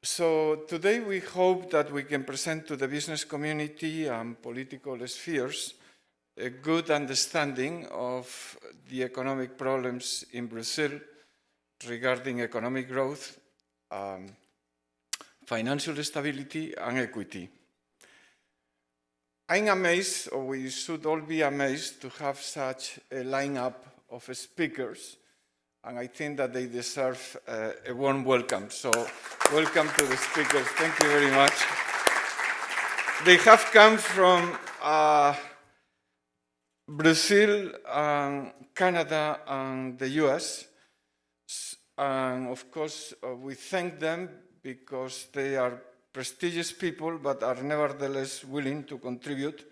So today we hope that we can present to the business community and political spheres a good understanding of the economic problems in Brazil regarding economic growth, financial stability, and equity. I'm amazed, or we should all be amazed, to have such a lineup of speakers, and I think that they deserve a warm welcome. So welcome to the speakers. Thank you very much. They have come from Brazil, Canada, and the US. And of course, we thank them because they are prestigious people, but are nevertheless willing to contribute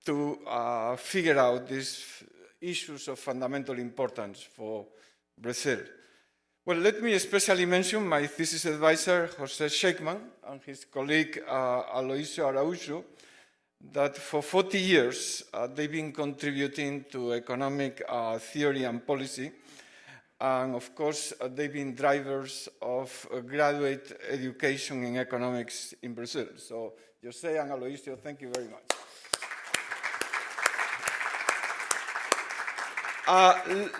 to figure out these issues of fundamental importance for Brazil. Well, let me especially mention my thesis advisor, José Scheinkman, and his colleague, Aloisio Araújo, that for 40 years, they've been contributing to economic theory and policy. And of course, they've been drivers of graduate education in economics in Brazil. So, José and Aloisio, thank you very much.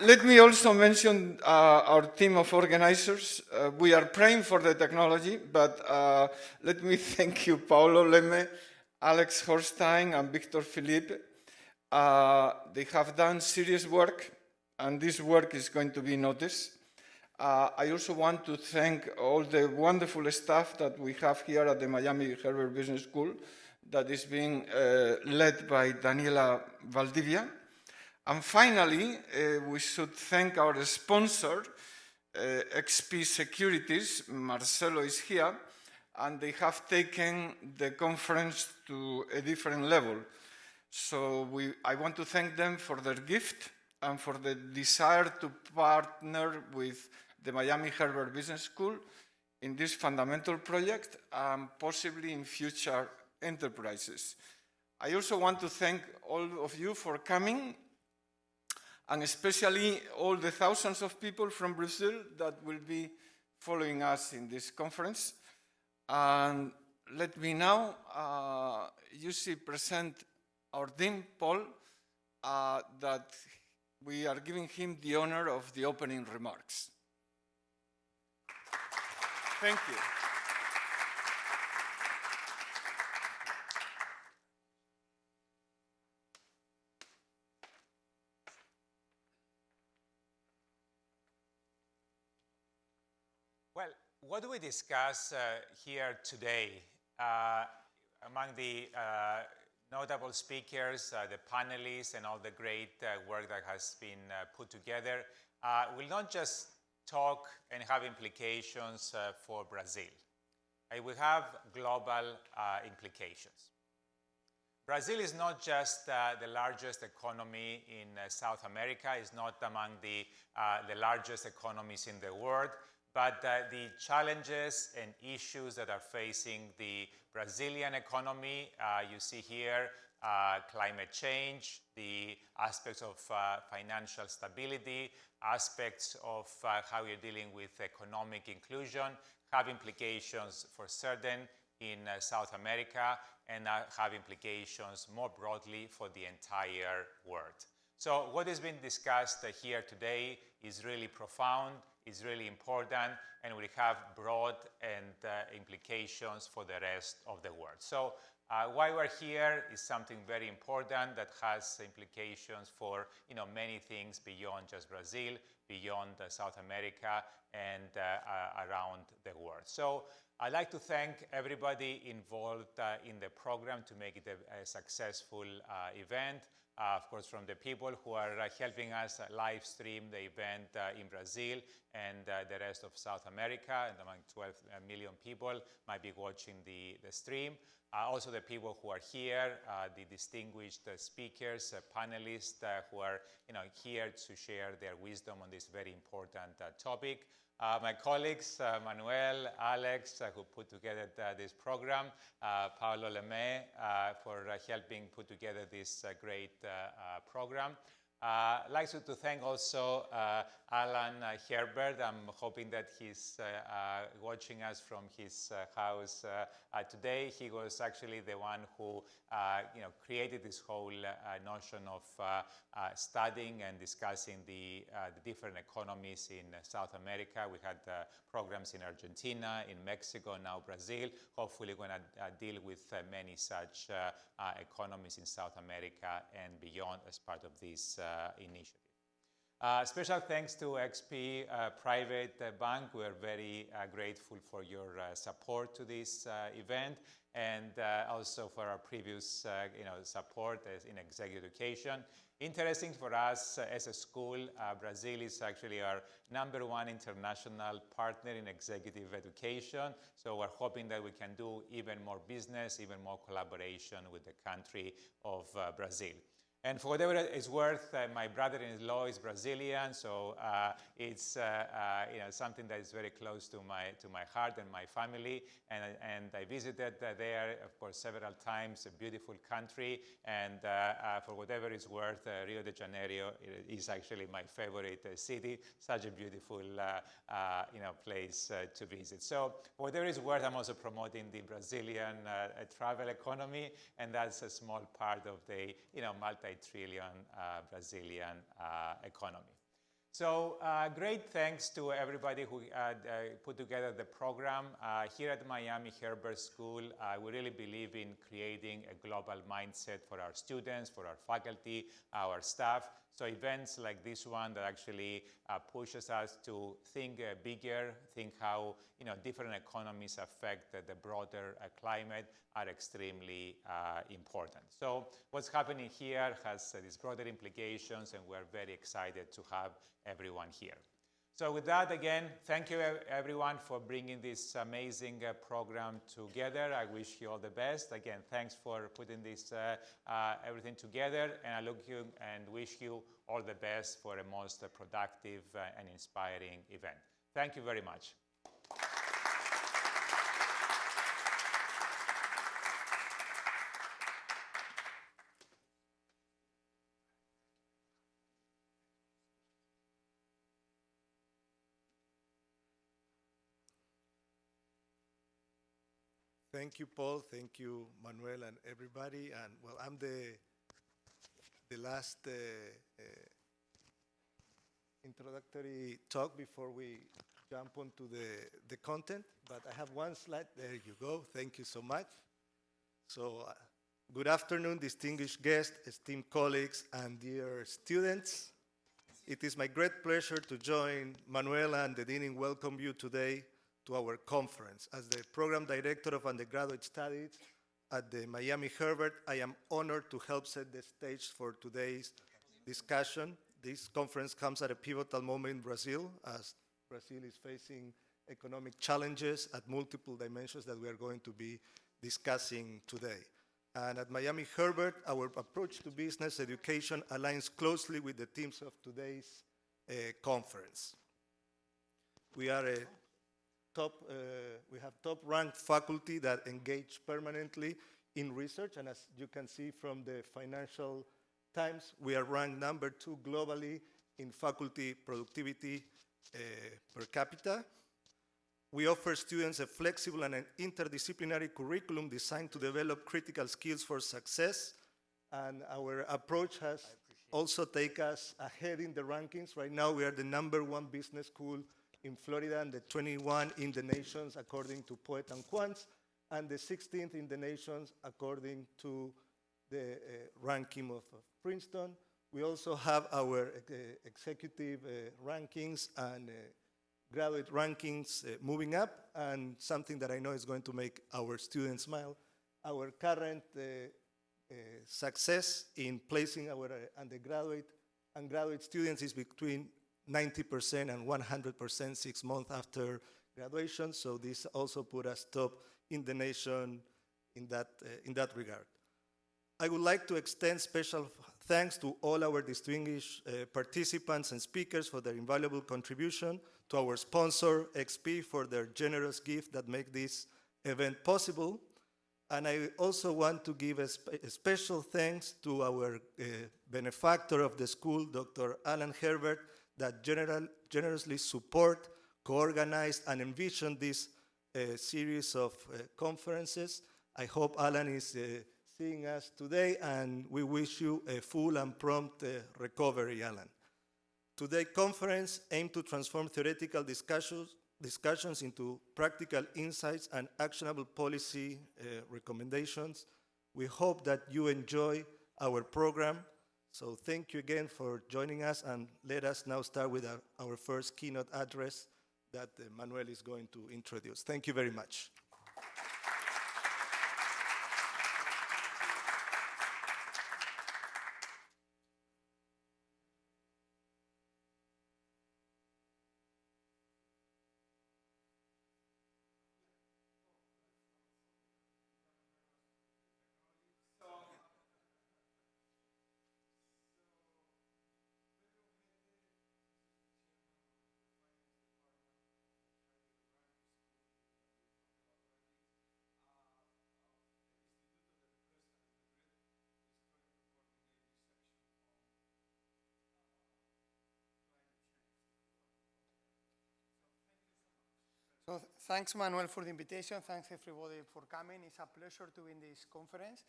Let me also mention our team of organizers. We are praying for the technology, but let me thank you, Paulo Leme, Alex Horenstein, and Victor Philippe. They have done serious work, and this work is going to be noticed. I also want to thank all the wonderful staff that we have here at the Miami Herbert Business School that is being led by Daniela Valdivia. And finally, we should thank our sponsor, XP Securities. Marcelo is here, and they have taken the conference to a different level. So I want to thank them for their gift and for the desire to partner with the Miami Herbert Business School in this fundamental project and possibly in future enterprises. I also want to thank all of you for coming, and especially all the thousands of people from Brazil that will be following us in this conference. And let me now, present our dean, Paul, that we are giving him the honor of the opening remarks. Thank you. Well, what do we discuss here today? Among the notable speakers, the panelists, and all the great work that has been put together, we'll not just talk and have implications for Brazil. It will have global implications. Brazil is not just the largest economy in South America. It's not among the largest economies in the world. But the challenges and issues that are facing the Brazilian economy, you see here, climate change, the aspects of financial stability, aspects of how you're dealing with economic inclusion, have implications for certain in South America, and have implications more broadly for the entire world. So what has been discussed here today is really profound, is really important, and will have broad and implications for the rest of the world. So why we're here is something very important that has implications for many things beyond just Brazil, beyond South America, and around the world. So I'd like to thank everybody involved in the program to make it a successful event. Of course, from the people who are helping us live stream the event in Brazil and the rest of South America, and among 12 million people might be watching the stream. Also the people who are here, the distinguished speakers, panelists who are here to share their wisdom on this very important topic. My colleagues, Manuel, Alex, who put together this program, Pavlou for helping put together this great program. I'd like to thank also Alan Herbert. I'm hoping that he's watching us from his house today. He was actually the one who created this whole notion of studying and discussing the different economies in South America. We had programs in Argentina, in Mexico, now Brazil. Hopefully we're going to deal with many such economies in South America and beyond as part of this initiative. Special thanks to XP Private Bank. We are very grateful for your support to this event, and also for our previous support in executive education. Interesting for us as a school, Brazil is actually our #1 international partner in executive education. So we're hoping that we can do even more business, even more collaboration with the country of Brazil. And for whatever it's worth, my brother-in-law is Brazilian, so it's something that is very close to my heart and my family. And I visited there, of course, several times. A beautiful country, and for whatever it's worth, Rio de Janeiro is actually my favorite city. Such a beautiful place to visit. So for whatever it's worth, I'm also promoting the Brazilian travel economy, and that's a small part of the multi-trillion Brazilian economy. So great thanks to everybody who put together the program. Here at Miami Herbert School, we really believe in creating a global mindset for our students, for our faculty, our staff. So events like this one that actually pushes us to think bigger, think how different economies affect the broader climate are extremely important. So what's happening here has these broader implications, and we're very excited to have everyone here. So with that, again, thank you everyone for bringing this amazing program together. I wish you all the best. Again, thanks for putting this everything together, and I look you and wish you all the best for a most productive and inspiring event. Thank you very much. Thank you, Paul. Thank you, Manuel, and everybody. And well, I'm the last introductory talk before we jump onto the content. But I have one slide. There you go. Thank you so much. So, good afternoon, distinguished guests, esteemed colleagues, and dear students. It is my great pleasure to join Manuel and the Dean in welcome you today to our conference. As the Program Director of Undergraduate Studies at the Miami Herbert, I am honored to help set the stage for today's discussion. This conference comes at a pivotal moment in Brazil, as Brazil is facing economic challenges at multiple dimensions that we are going to be discussing today. And at Miami Herbert, our approach to business education aligns closely with the themes of today's conference. We are we have top-ranked faculty that engage permanently in research, and as you can see from the Financial Times, we are ranked #2 globally in faculty productivity per capita. We offer students a flexible and an interdisciplinary curriculum designed to develop critical skills for success, and our approach has also taken us ahead in the rankings. Right now, we are the #1 business school in Florida and the 21 in the nations according to Poet and Quants, and the 16th in the nations according to the ranking of Princeton. We also have our executive rankings and graduate rankings moving up, and something that I know is going to make our students smile. Our current success in placing our undergraduate and graduate students is between 90% and 100% 6 months after graduation, so this also put us top in the nation in that regard. I would like to extend special thanks to all our distinguished participants and speakers for their invaluable contribution, to our sponsor, XP, for their generous gift that make this event possible, And I also want to give a special thanks to our benefactor of the school, Dr. Alan Herbert, that generously support, co-organized, and envisioned this series of conferences. I hope Alan is seeing us today, and we wish you a full and prompt recovery, Alan. Today's conference aims to transform theoretical discussions into practical insights and actionable policy recommendations. We hope that you enjoy our program. So thank you again for joining us, and let us now start with our first keynote address that Manuel is going to introduce. Thank you very much. So thanks, Manuel, for the invitation. Thanks, everybody, for coming. It's a pleasure to be in this conference.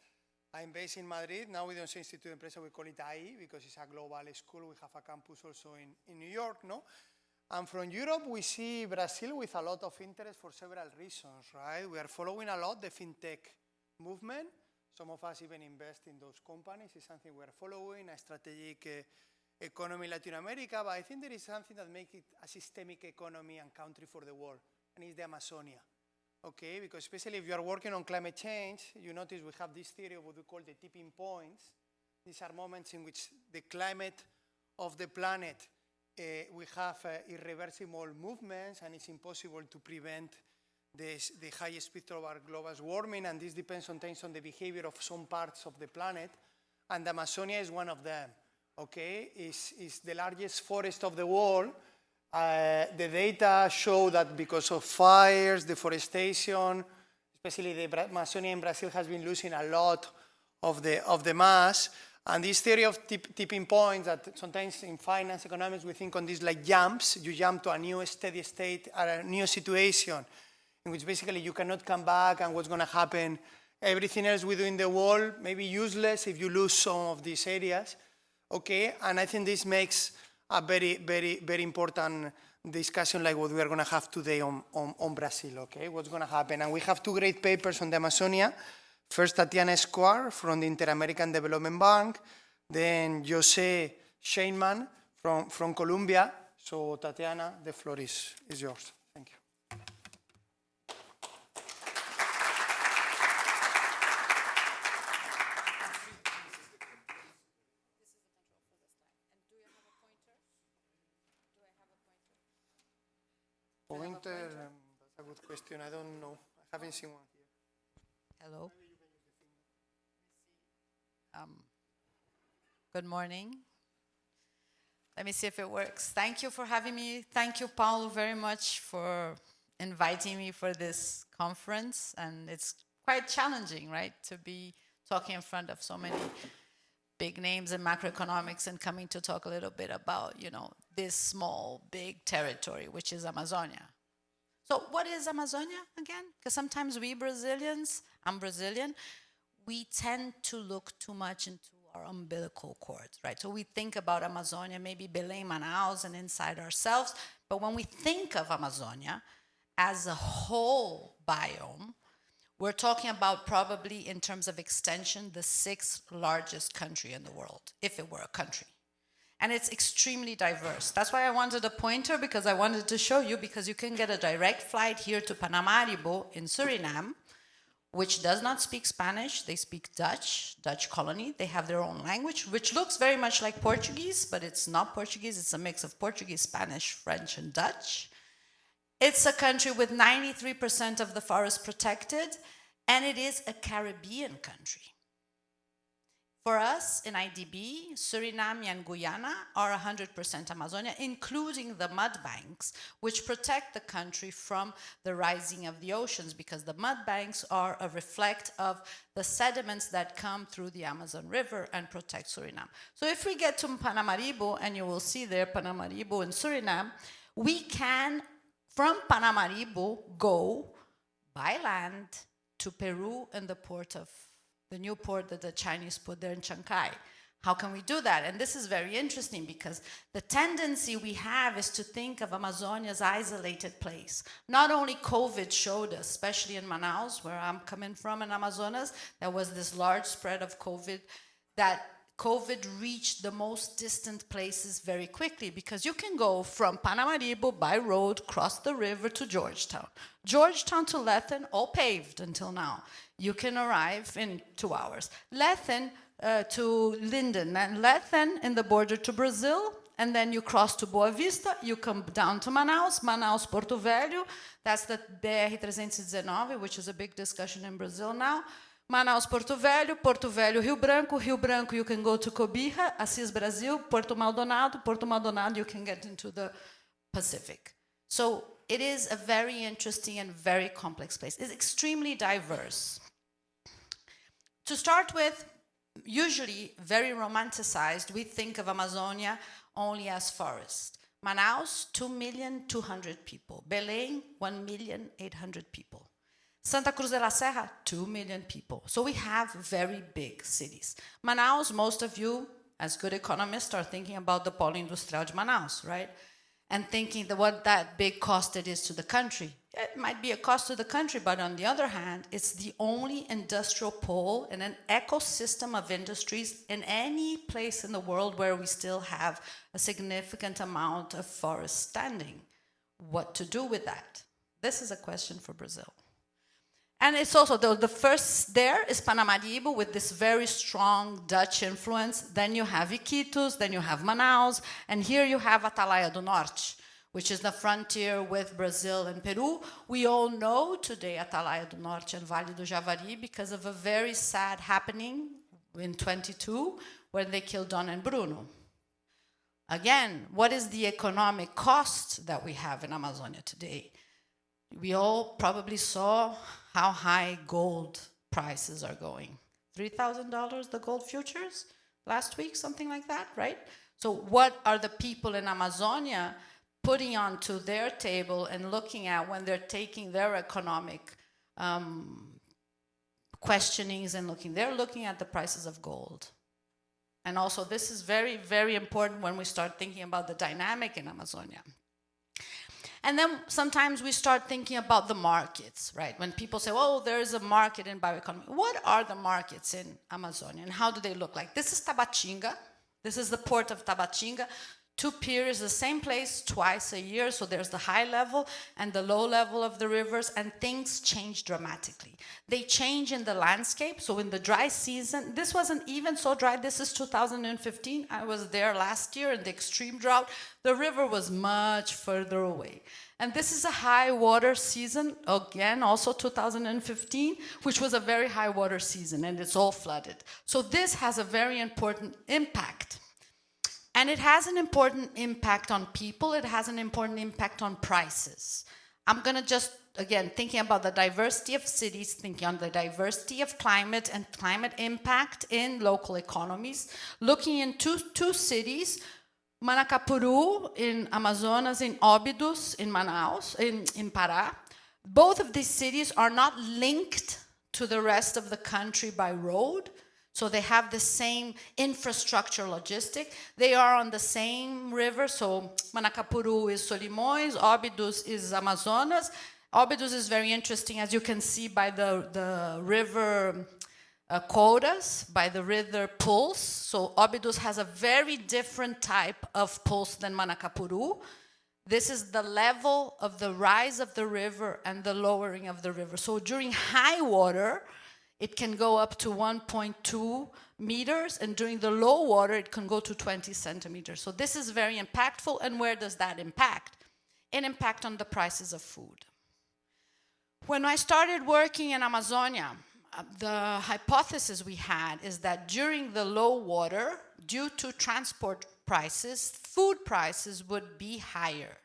I'm based in Madrid. Now we don't say Institute of Empresa, we call it AI because it's a global school. We have a campus also in New York, no? And from Europe, we see Brazil with a lot of interest for several reasons, right? We are following a lot the fintech movement. Some of us even invest in those companies. It's something we are following, a strategic economy in Latin America, but I think there is something that makes it a systemic economy and country for the world, and it's the Amazonia. Okay, because especially if you are working on climate change, you notice we have this theory of what we call the tipping points. These are moments in which the climate of the planet, we have irreversible movements, and it's impossible to prevent the high speed toward global warming, and this depends sometimes on the behavior of some parts of the planet, and the Amazonia is one of them. Okay, it's the largest forest of the world. The data show that because of fires, deforestation, especially the Amazonia in Brazil has been losing a lot of the mass. And this theory of tipping points that sometimes in finance, economics, we think on these like jumps. You jump to a new steady state, a new situation in which basically you cannot come back, and what's going to happen. Everything else we do in the world may be useless if you lose some of these areas. Okay, and I think this makes a very, very, very important discussion like what we are going to have today on Brazil, okay? What's going to happen? And we have two great papers on the Amazonia. First, Tatiana Schor from the Inter-American Development Bank, then José Scheinkman from Colombia. So, Tatiana, the floor is yours. Thank you. Pointer, that's a good question. I don't know. I haven't seen one here. Hello. Good morning. Let me see if it works. Thank you for having me. Thank you, Pavlou, very much for inviting me for this conference. And it's quite challenging, right, to be talking in front of so many big names in macroeconomics and coming to talk a little bit about, you know, this small, big territory, which is Amazonia. So what is Amazonia again? Because sometimes we Brazilians, I'm Brazilian, we tend to look too much into our umbilical cords, right? So we think about Amazonia, maybe Belém, Manaus, and inside ourselves. But when we think of Amazonia as a whole biome, we're talking about probably, in terms of extension, the 6th largest country in the world, if it were a country. And it's extremely diverse. That's why I wanted a pointer, because I wanted to show you, because you can get a direct flight here to Paramaribo in Suriname, which does not speak Spanish. They speak Dutch colony. They have their own language, which looks very much like Portuguese, but it's not Portuguese. It's a mix of Portuguese, Spanish, French, and Dutch. It's a country with 93% of the forest protected, and it is a Caribbean country. For us in IDB, Suriname and Guyana are 100% Amazonia, including the mud banks, which protect the country from the rising of the oceans, because the mud banks are a reflect of the sediments that come through the Amazon River and protect Suriname. So if we get to Paramaribo, and you will see there Paramaribo in Suriname, we can, from Paramaribo, go by land to Peru and the new port that the Chinese put there in Shanghai. How can we do that? And this is very interesting, because the tendency we have is to think of Amazonia as an isolated place. Not only COVID showed us, especially in Manaus, where I'm coming from in Amazonas, there was this large spread of COVID, that COVID reached the most distant places very quickly, because you can go from Paramaribo by road, cross the river to Georgetown. Georgetown to Lethen, all paved until now. You can arrive in 2 hours. Lethen to Linden, and Lethen in the border to Brazil, and then you cross to Boa Vista, you come down to Manaus, Manaus, Porto Velho, that's the BR-319, which is a big discussion in Brazil now. Manaus, Porto Velho, Rio Branco, you can go to Cobija, Assis, Brazil, Porto Maldonado, you can get into the Pacific. So it is a very interesting and very complex place. It's extremely diverse. To start with, usually very romanticized, we think of Amazonia only as forest. Manaus, 2,200,000 people. Belém, 1,800,000 people. Santa Cruz de la Serra, 2 million people. So we have very big cities. Manaus, most of you, as good economists, are thinking about the Polo Industrial de Manaus, right? And thinking that what that big cost it is to the country. It might be a cost to the country, but on the other hand, it's the only industrial pole in an ecosystem of industries in any place in the world where we still have a significant amount of forest standing. What to do with that? This is a question for Brazil. And it's also, the first there is Paramaribo with this very strong Dutch influence. Then you have Iquitos, then you have Manaus, and here you have Atalaia do Norte, which is the frontier with Brazil and Peru. We all know today Atalaia do Norte and Vale do Javari because of a very sad happening in 22 when they killed Don and Bruno. Again, what is the economic cost that we have in Amazonia today? We all probably saw how high gold prices are going. $3,000 the gold futures last week, something like that, right? So what are the people in Amazonia putting onto their table and looking at when they're taking their economic questionings and they're looking at the prices of gold. And also this is very, very important when we start thinking about the dynamic in Amazonia. And then sometimes we start thinking about the markets, right? When people say, oh, there is a market in bioeconomy. What are the markets in Amazonia and how do they look like? This is Tabatinga. This is the port of Tabatinga. 2 piers, the same place twice a year. So there's the high level and the low level of the rivers, and things change dramatically. They change in the landscape. So in the dry season, this wasn't even so dry. This is 2015. I was there last year in the extreme drought. The river was much further away. And this is a high water season, again, also 2015, which was a very high water season, and it's all flooded. So this has a very important impact. And it has an important impact on people. It has an important impact on prices. I'm going to just, again, thinking about the diversity of cities, thinking on the diversity of climate and climate impact in local economies, looking into 2 cities, Manacapuru in Amazonas, in Óbidos in Manaus, in Pará. Both of these cities are not linked to the rest of the country by road. So they have the same infrastructure logistic. They are on the same river. So Manacapuru is Solimões, Óbidos is Amazonas. Óbidos is very interesting, as you can see by the river quotas, by the river pulse. So Óbidos has a very different type of pulse than Manacapuru. This is the level of the rise of the river and the lowering of the river. So during high water, it can go up to 1.2 meters, and during the low water, it can go to 20 centimeters. So this is very impactful, and where does that impact? It impacts on the prices of food. When I started working in Amazonia, the hypothesis we had is that during the low water, due to transport prices, food prices would be higher.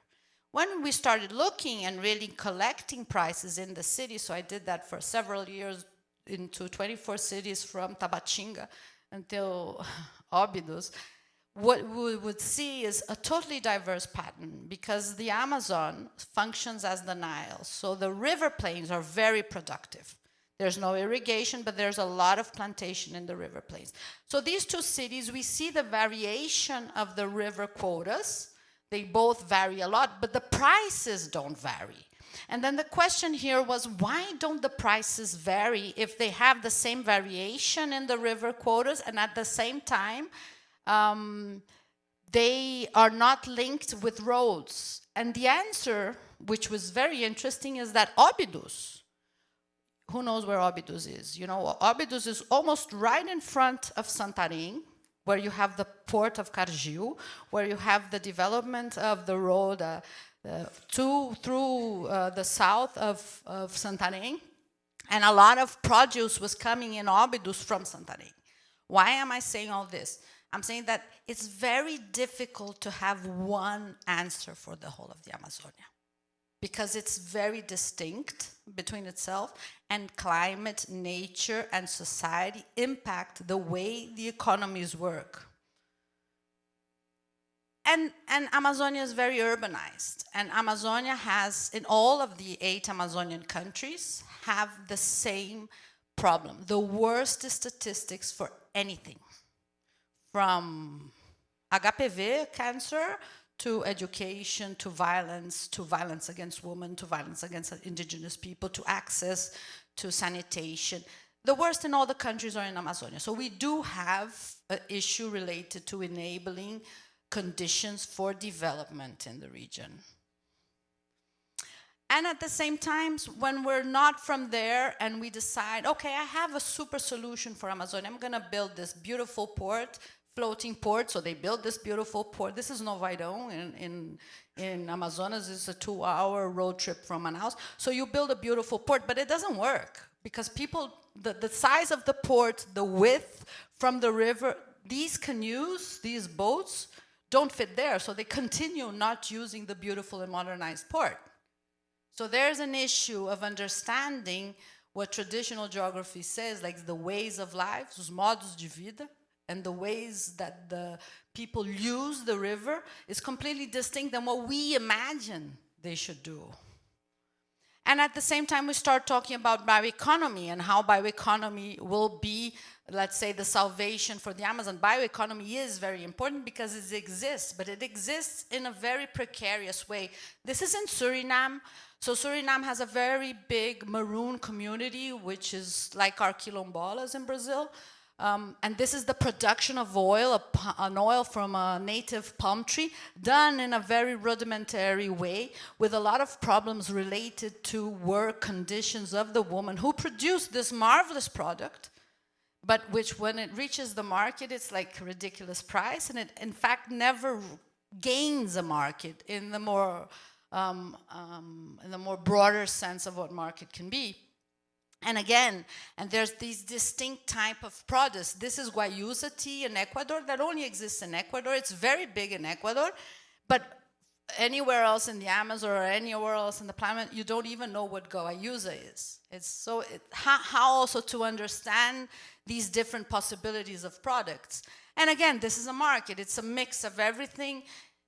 When we started looking and really collecting prices in the city, so I did that for several years into 24 cities from Tabatinga until Óbidos, what we would see is a totally diverse pattern because the Amazon functions as the Nile. So the river plains are very productive. There's no irrigation, but there's a lot of plantation in the river plains. So these two cities, we see the variation of the river quotas. They both vary a lot, but the prices don't vary. And then the question here was, why don't the prices vary if they have the same variation in the river quotas and at the same time, they are not linked with roads? And the answer, which was very interesting, is that Óbidos, who knows where Óbidos is? You know, Óbidos is almost right in front of Santarém, where you have the port of Cargill, where you have the development of the road through the south of Santarém, and a lot of produce was coming in Óbidos from Santarém. Why am I saying all this? I'm saying that it's very difficult to have one answer for the whole of the Amazonia, because it's very distinct between itself, and climate, nature, and society impact the way the economies work. And Amazonia is very urbanized, and Amazonia has, in all of the 8 Amazonian countries, have the same problem, the worst statistics for anything, from HPV, cancer, to education, to violence against women, to violence against indigenous people, to access to sanitation. The worst in all the countries are in Amazonia. So we do have an issue related to enabling conditions for development in the region. And at the same time, when we're not from there and we decide, okay, I have a super solution for Amazonia, I'm gonna build this beautiful port, floating port, so they built this beautiful port. This is Novo Airão in Amazonas. It's a 2-hour road trip from Manaus. So you build a beautiful port, but it doesn't work because people, the size of the port, the width from the river, these canoes, these boats, don't fit there, so they continue not using the beautiful and modernized port. So there's an issue of understanding what traditional geography says, like the ways of life, os modos de vida, and the ways that the people use the river is completely distinct than what we imagine they should do. And at the same time, we start talking about bioeconomy and how bioeconomy will be, let's say, the salvation for the Amazon. Bioeconomy is very important because it exists, but it exists in a very precarious way. This is in Suriname. So Suriname has a very big maroon community, which is like our quilombolas in Brazil. And this is the production of oil, an oil from a native palm tree, done in a very rudimentary way, with a lot of problems related to work conditions of the woman who produced this marvelous product, but which, when it reaches the market, it's like a ridiculous price, and it, in fact, never gains a market in the more broader sense of what market can be. And again, and there's these distinct type of products. This is guayusa tea in Ecuador that only exists in Ecuador. It's very big in Ecuador, but anywhere else in the Amazon or anywhere else in the planet, you don't even know what guayusa is. It's so, how also to understand these different possibilities of products. And again, this is a market. It's a mix of everything,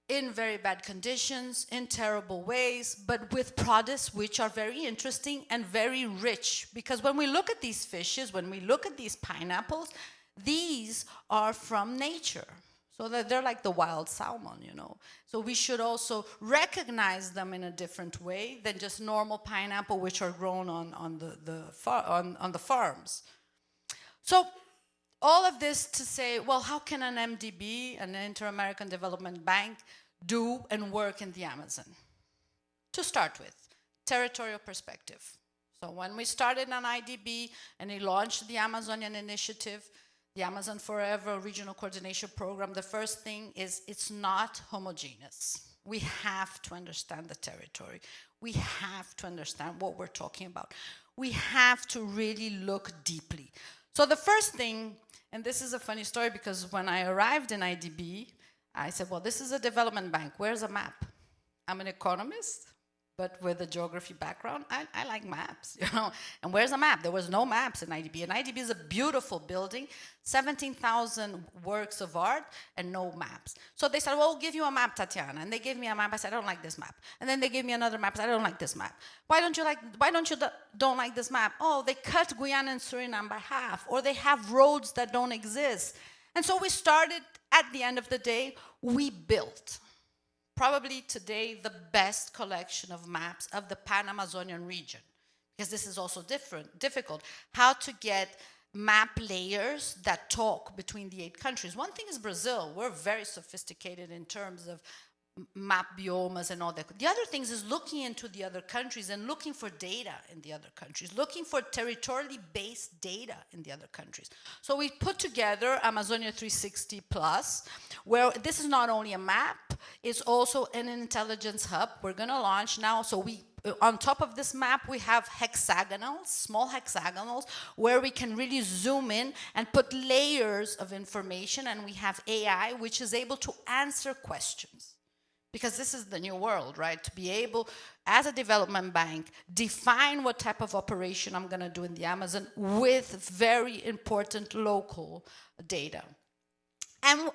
in very bad conditions, in terrible ways, but with products which are very interesting and very rich. Because when we look at these fishes, when we look at these pineapples, these are from nature. So that they're like the wild salmon, you know. So we should also recognize them in a different way than just normal pineapple, which are grown on the farms. So all of this to say, well, how can an MDB, an Inter-American Development Bank, do and work in the Amazon? To start with, territorial perspective. So when we started an IDB and we launched the Amazonian Initiative, the Amazon Forever Regional Coordination Program, the first thing is it's not homogeneous. We have to understand the territory. We have to understand what we're talking about. we have to really look deeply. So the first thing, and this is a funny story because when I arrived in IDB, I said, well, this is a development bank. Where's a map? I'm an economist, but with a geography background, I like maps, you know. And where's a map? There was no maps in IDB. And IDB is a beautiful building, 17,000 works of art, and no maps. So they said, well, we'll give you a map, Tatiana. And they gave me a map. I said, I don't like this map. And then they gave me another map. I said, I don't like this map. Why don't you don't like this map? Oh, they cut Guyana and Suriname by half, or they have roads that don't exist. And so we started, at the end of the day, we built probably today the best collection of maps of the Pan-Amazonian region, because this is also difficult, how to get map layers that talk between the 8 countries. One thing is Brazil. We're very sophisticated in terms of map biomas and all that. The other things is looking into the other countries and looking for data in the other countries, looking for territorially based data in the other countries. So we put together Amazonia 360 Plus, where this is not only a map, it's also an intelligence hub. We're going to launch now. So on top of this map, we have hexagonals, small hexagonals, where we can really zoom in and put layers of information, and we have AI, which is able to answer questions. Because this is the new world, right? To be able, as a development bank, define what type of operation I'm going to do in the Amazon with very important local data. And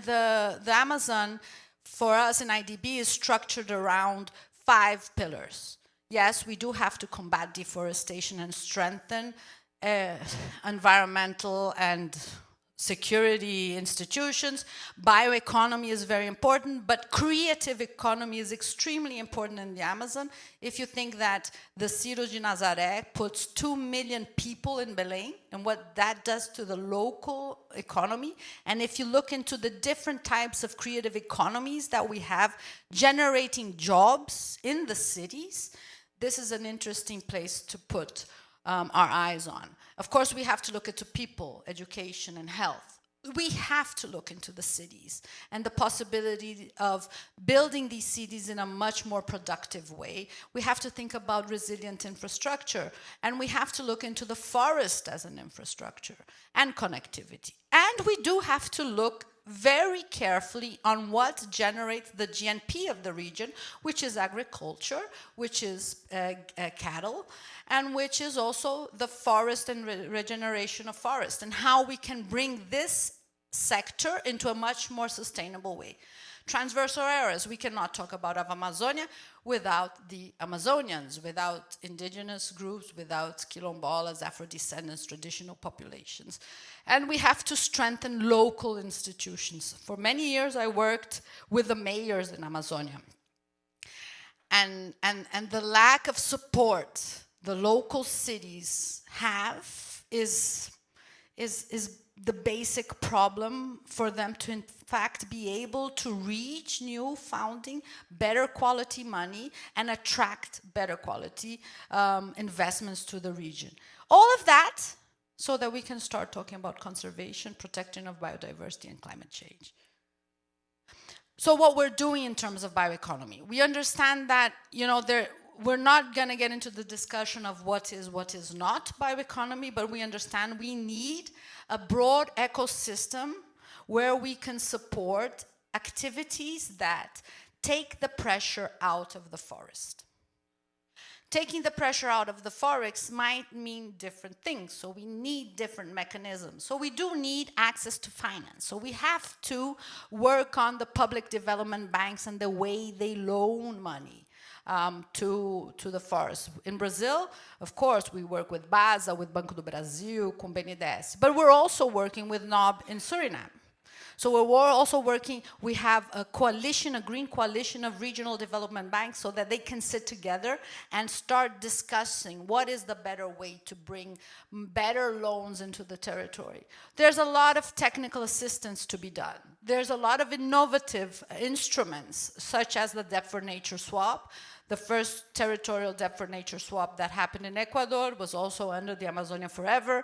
the Amazon, for us in IDB, is structured around 5 pillars. Yes, we do have to combat deforestation and strengthen environmental and security institutions. Bioeconomy is very important, but creative economy is extremely important in the Amazon. If you think that the Ciro de Nazaré puts 2 million people in Belém, and what that does to the local economy, and if you look into the different types of creative economies that we have generating jobs in the cities, this is an interesting place to put our eyes on. Of course, we have to look into people, education, and health. We have to look into the cities and the possibility of building these cities in a much more productive way. We have to think about resilient infrastructure, and we have to look into the forest as an infrastructure and connectivity. And we do have to look very carefully on what generates the GNP of the region, which is agriculture, which is cattle, and which is also the forest and regeneration of forest, and how we can bring this sector into a much more sustainable way. Transversal areas, we cannot talk about Amazonia without the Amazonians, without indigenous groups, without quilombolas, Afro-descendants, traditional populations. And we have to strengthen local institutions. For many years, I worked with the mayors in Amazonia. And the lack of support the local cities have is the basic problem for them to, in fact, be able to reach new founding, better quality money, and attract better quality investments to the region. All of that so that we can start talking about conservation, protection of biodiversity, and climate change. So what we're doing in terms of bioeconomy, we understand that, you know, we're not going to get into the discussion of what is not bioeconomy, but we understand we need a broad ecosystem where we can support activities that take the pressure out of the forest. Taking the pressure out of the forest might mean different things, so we need different mechanisms. So we do need access to finance. So we have to work on the public development banks and the way they loan money to the forest. In Brazil, of course, we work with BASA, with Banco do Brasil, com BNDES, but we're also working with NOB in Suriname. So we're also working, we have a coalition, a green coalition of regional development banks so that they can sit together and start discussing what is the better way to bring better loans into the territory. There's a lot of technical assistance to be done. There's a lot of innovative instruments, such as the Debt for Nature swap. The first territorial debt for nature swap that happened in Ecuador was also under the Amazonia Forever.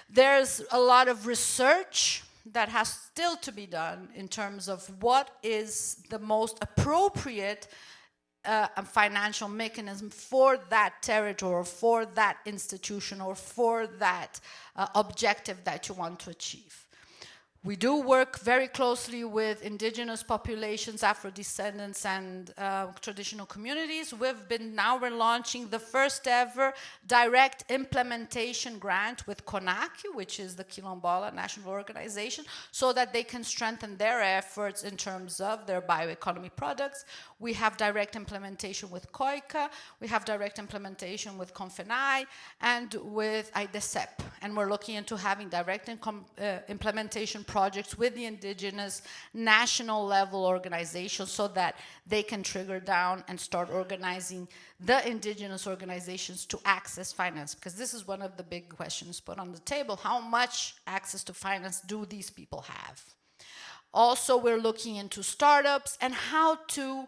There's a lot of research that has still to be done in terms of what is the most appropriate a financial mechanism for that territory or for that institution or for that objective that you want to achieve. We do work very closely with indigenous populations, Afro-descendants, and traditional communities. We've been now relaunching the first ever direct implementation grant with CONAC, which is the Quilombola National Organization, so that they can strengthen their efforts in terms of their bioeconomy products. We have direct implementation with COICA, we have direct implementation with CONFENAI, and with IDESEP. And we're looking into having direct implementation projects with the indigenous national level organizations so that they can trigger down and start organizing the indigenous organizations to access finance, because this is one of the big questions put on the table. How much access to finance do these people have? Also, we're looking into startups and how to,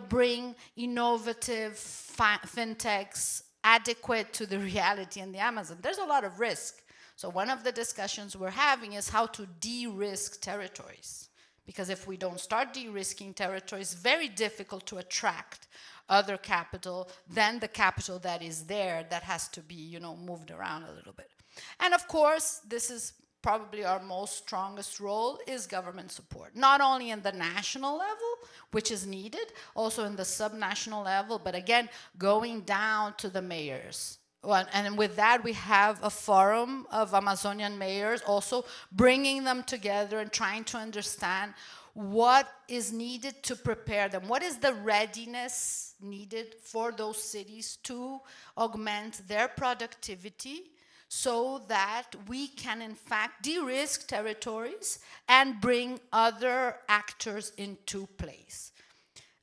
bring innovative fintechs adequate to the reality in the Amazon. There's a lot of risk. So one of the discussions we're having is how to de-risk territories. Because if we don't start de-risking territories, it's very difficult to attract other capital than the capital that is there that has to be, moved around a little bit. And of course, this is probably our most strongest role is government support, not only in the national level, which is needed, also in the subnational level, but again, going down to the mayors. And with that, we have a forum of Amazonian mayors, also bringing them together and trying to understand what is needed to prepare them. What is the readiness needed for those cities to augment their productivity so that we can, in fact, de-risk territories and bring other actors into place.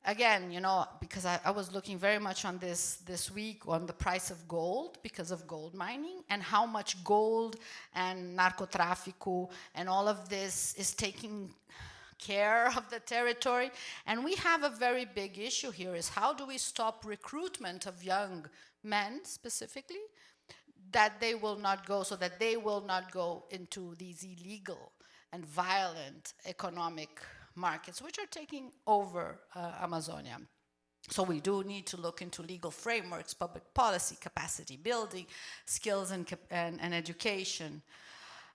Again, because I was looking very much on this week on the price of gold because of gold mining and how much gold and narcotráfico and all of this is taking care of the territory. And we have a very big issue here is how do we stop recruitment of young men specifically that they will not go, so that they will not go into these illegal and violent economic markets, which are taking over Amazonia. So we do need to look into legal frameworks, public policy, capacity building, skills and education.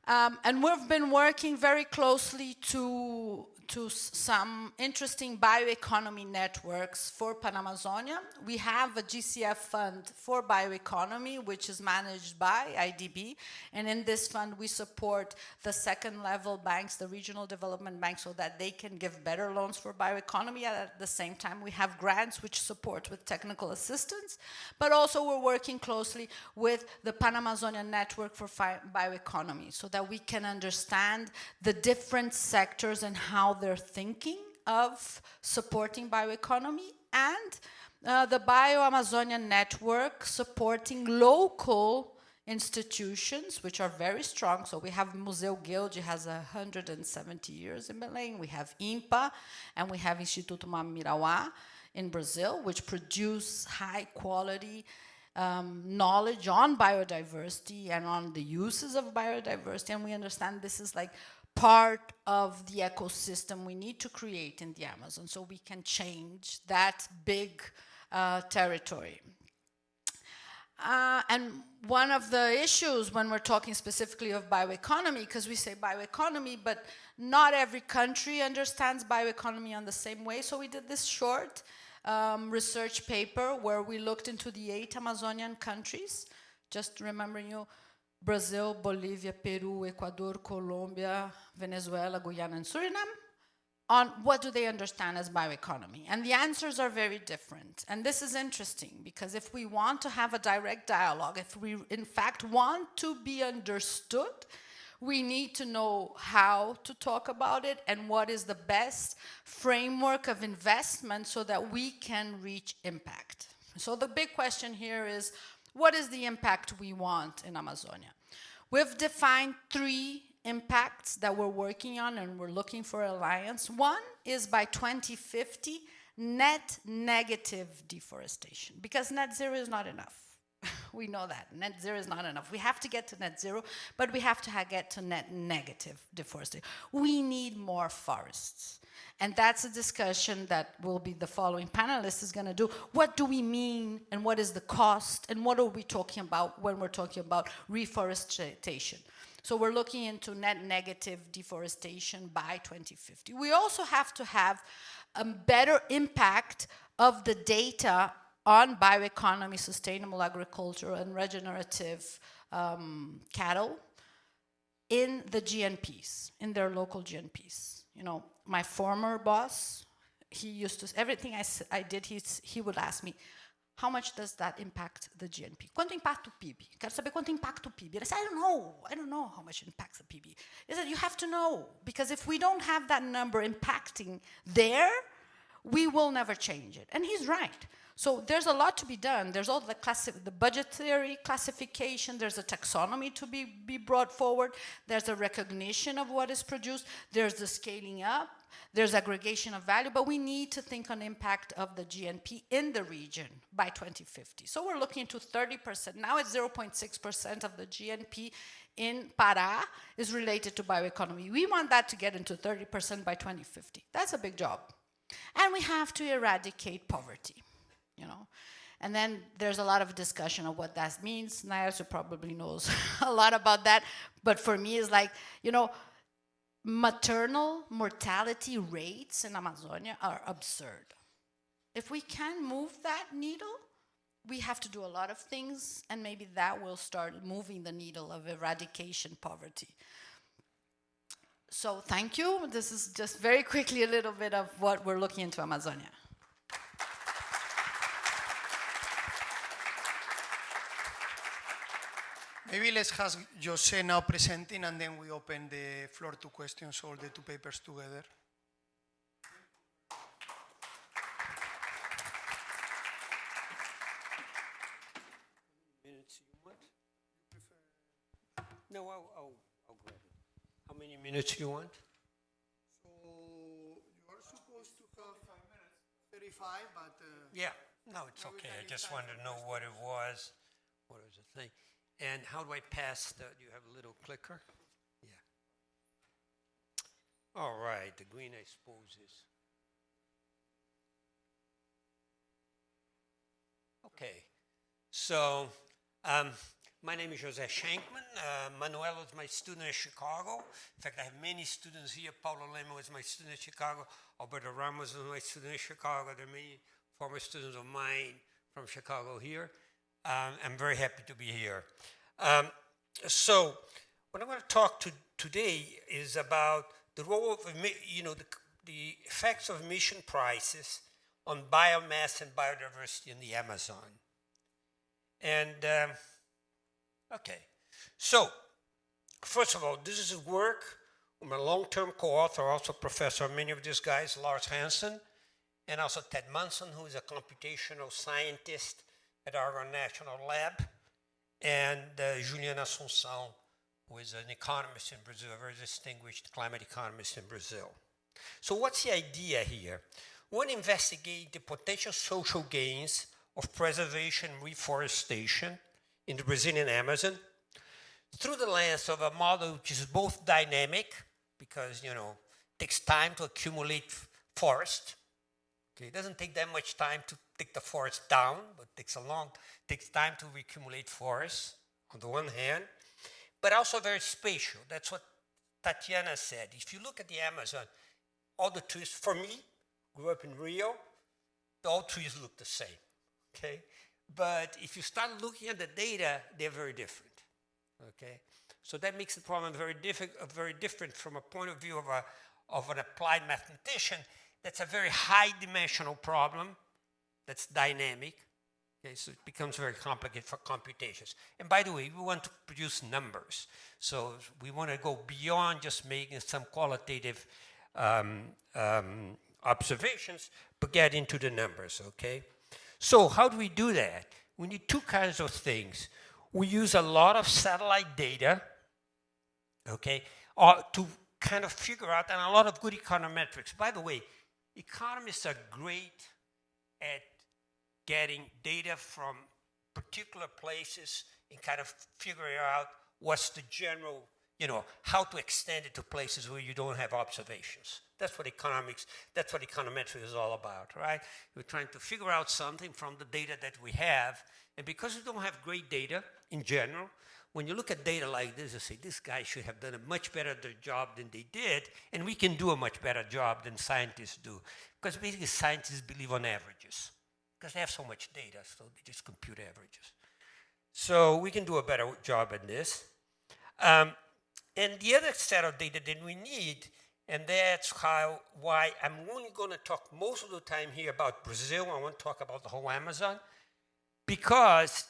And we've been working very closely to some interesting bioeconomy networks for Panamazonia. We have a GCF fund for bioeconomy, which is managed by IDB. And in this fund, we support the second level banks, the regional development banks, so that they can give better loans for bioeconomy. At the same time, we have grants which support with technical assistance. But also we're working closely with the Panamazonian Network for Bioeconomy so that we can understand the different sectors and how they're thinking of supporting bioeconomy, and the Bio-Amazonian Network supporting local institutions, which are very strong. So we have Museu Guilde, has 170 years in Belém. We have IMPA, and we have Instituto Mamirauá in Brazil, which produce high quality knowledge on biodiversity and on the uses of biodiversity. And we understand this is like part of the ecosystem we need to create in the Amazon so we can change that big territory. And one of the issues when we're talking specifically of bioeconomy, because we say bioeconomy, but not every country understands bioeconomy on the same way. So we did this short research paper where we looked into the 8 Amazonian countries, just remembering you, Brazil, Bolivia, Peru, Ecuador, Colombia, Venezuela, Guyana, and Suriname, on what do they understand as bioeconomy. And the answers are very different. And this is interesting because if we want to have a direct dialogue, if we in fact want to be understood, we need to know how to talk about it and what is the best framework of investment so that we can reach impact. So the big question here is, what is the impact we want in Amazonia? We've defined 3 impacts that we're working on and we're looking for alliance. One is by 2050, net negative deforestation, because net zero is not enough. We know that. Net zero is not enough. We have to get to net zero, but we have to get to net negative deforestation. We need more forests. And that's a discussion that will be the following panelist is going to do. What do we mean, and what is the cost, and what are we talking about when we're talking about reforestation? So we're looking into net negative deforestation by 2050. We also have to have a better impact of the data on bioeconomy, sustainable agriculture, and regenerative cattle in the GNPs, in their local GNPs. You know, my former boss, he used to, everything I did, he would ask me, how much does that impact the GNP? Quanto impacta o PIB? Quero saber quanto impacta o PIB. And I said, I don't know how much it impacts the PIB. He said, you have to know, because if we don't have that number impacting there, we will never change it. And he's right. So there's a lot to be done. There's all the budgetary classification. There's a taxonomy to be brought forward. There's a recognition of what is produced. There's the scaling up. There's aggregation of value. But we need to think on impact of the GNP in the region by 2050. So we're looking to 30%. Now it's 0.6% of the GNP in Pará is related to bioeconomy. We want that to get into 30% by 2050. That's a big job. And we have to eradicate poverty. You know, and then there's a lot of discussion of what that means. Niles probably knows a lot about that, but for me, it's like, you know, maternal mortality rates in Amazonia are absurd. If we can move that needle, we have to do a lot of things, and maybe that will start moving the needle of eradication poverty. So thank you. This is just very quickly a little bit of what we're looking into Amazonia. Maybe let's have José now presenting, and then we open the floor to questions, all the two papers together. Minutes you want? No, I'll grab it. How many minutes you want? So you are supposed to have 5 minutes. 35, but... Yeah, no, it's okay. I just wanted to know what it was. What was the thing? And how do I pass the, do you have a little clicker? Yeah. All right, the green I suppose is. Okay, so my name is José Scheinkman. Manuel was my student in Chicago. In fact, I have many students here. Pavlou was my student in Chicago. Alberto Ramos was my student in Chicago. There are many former students of mine from Chicago here. I'm very happy to be here. So what I'm going to talk to today is about the role of, you know, the effects of emission prices on biomass and biodiversity in the Amazon. And, okay, so first of all, this is work with my long-term co-author, also professor of many of these guys, Lars Hansen, and also Ted Munson, who is a computational scientist at Argonne National Lab, and Juliana Assunção, who is an economist in Brazil, a very distinguished climate economist in Brazil. So what's the idea here? We want to investigate the potential social gains of preservation and reforestation in the Brazilian Amazon through the lens of a model which is both dynamic, because, you know, it takes time to accumulate forest. Okay, it doesn't take that much time to take the forest down, but it takes time to accumulate forests on the one hand, but also very spatial. That's what Tatiana said. If you look at the Amazon, all the trees, for me, grew up in Rio, all trees look the same, okay? But if you start looking at the data, they're very different, okay? So that makes the problem very different from a point of view of an applied mathematician. That's a very high-dimensional problem that's dynamic, okay? So it becomes very complicated for computations. And by the way, we want to produce numbers. So we want to go beyond just making some qualitative observations, but get into the numbers, okay? So how do we do that? We need two kinds of things. We use a lot of satellite data, okay, to kind of figure out, and a lot of good econometrics. By the way, economists are great at getting data from particular places and kind of figuring out what's the general, how to extend it to places where you don't have observations. That's what econometry is all about, right? We're trying to figure out something from the data that we have, and because we don't have great data in general, when you look at data like this, you say, this guy should have done a much better job than they did, and we can do a much better job than scientists do. Because basically scientists believe on averages, because they have so much data, so they just compute averages. So we can do a better job at this. And the other set of data that we need, and that's why I'm only going to talk most of the time here about Brazil. I won't talk about the whole Amazon, because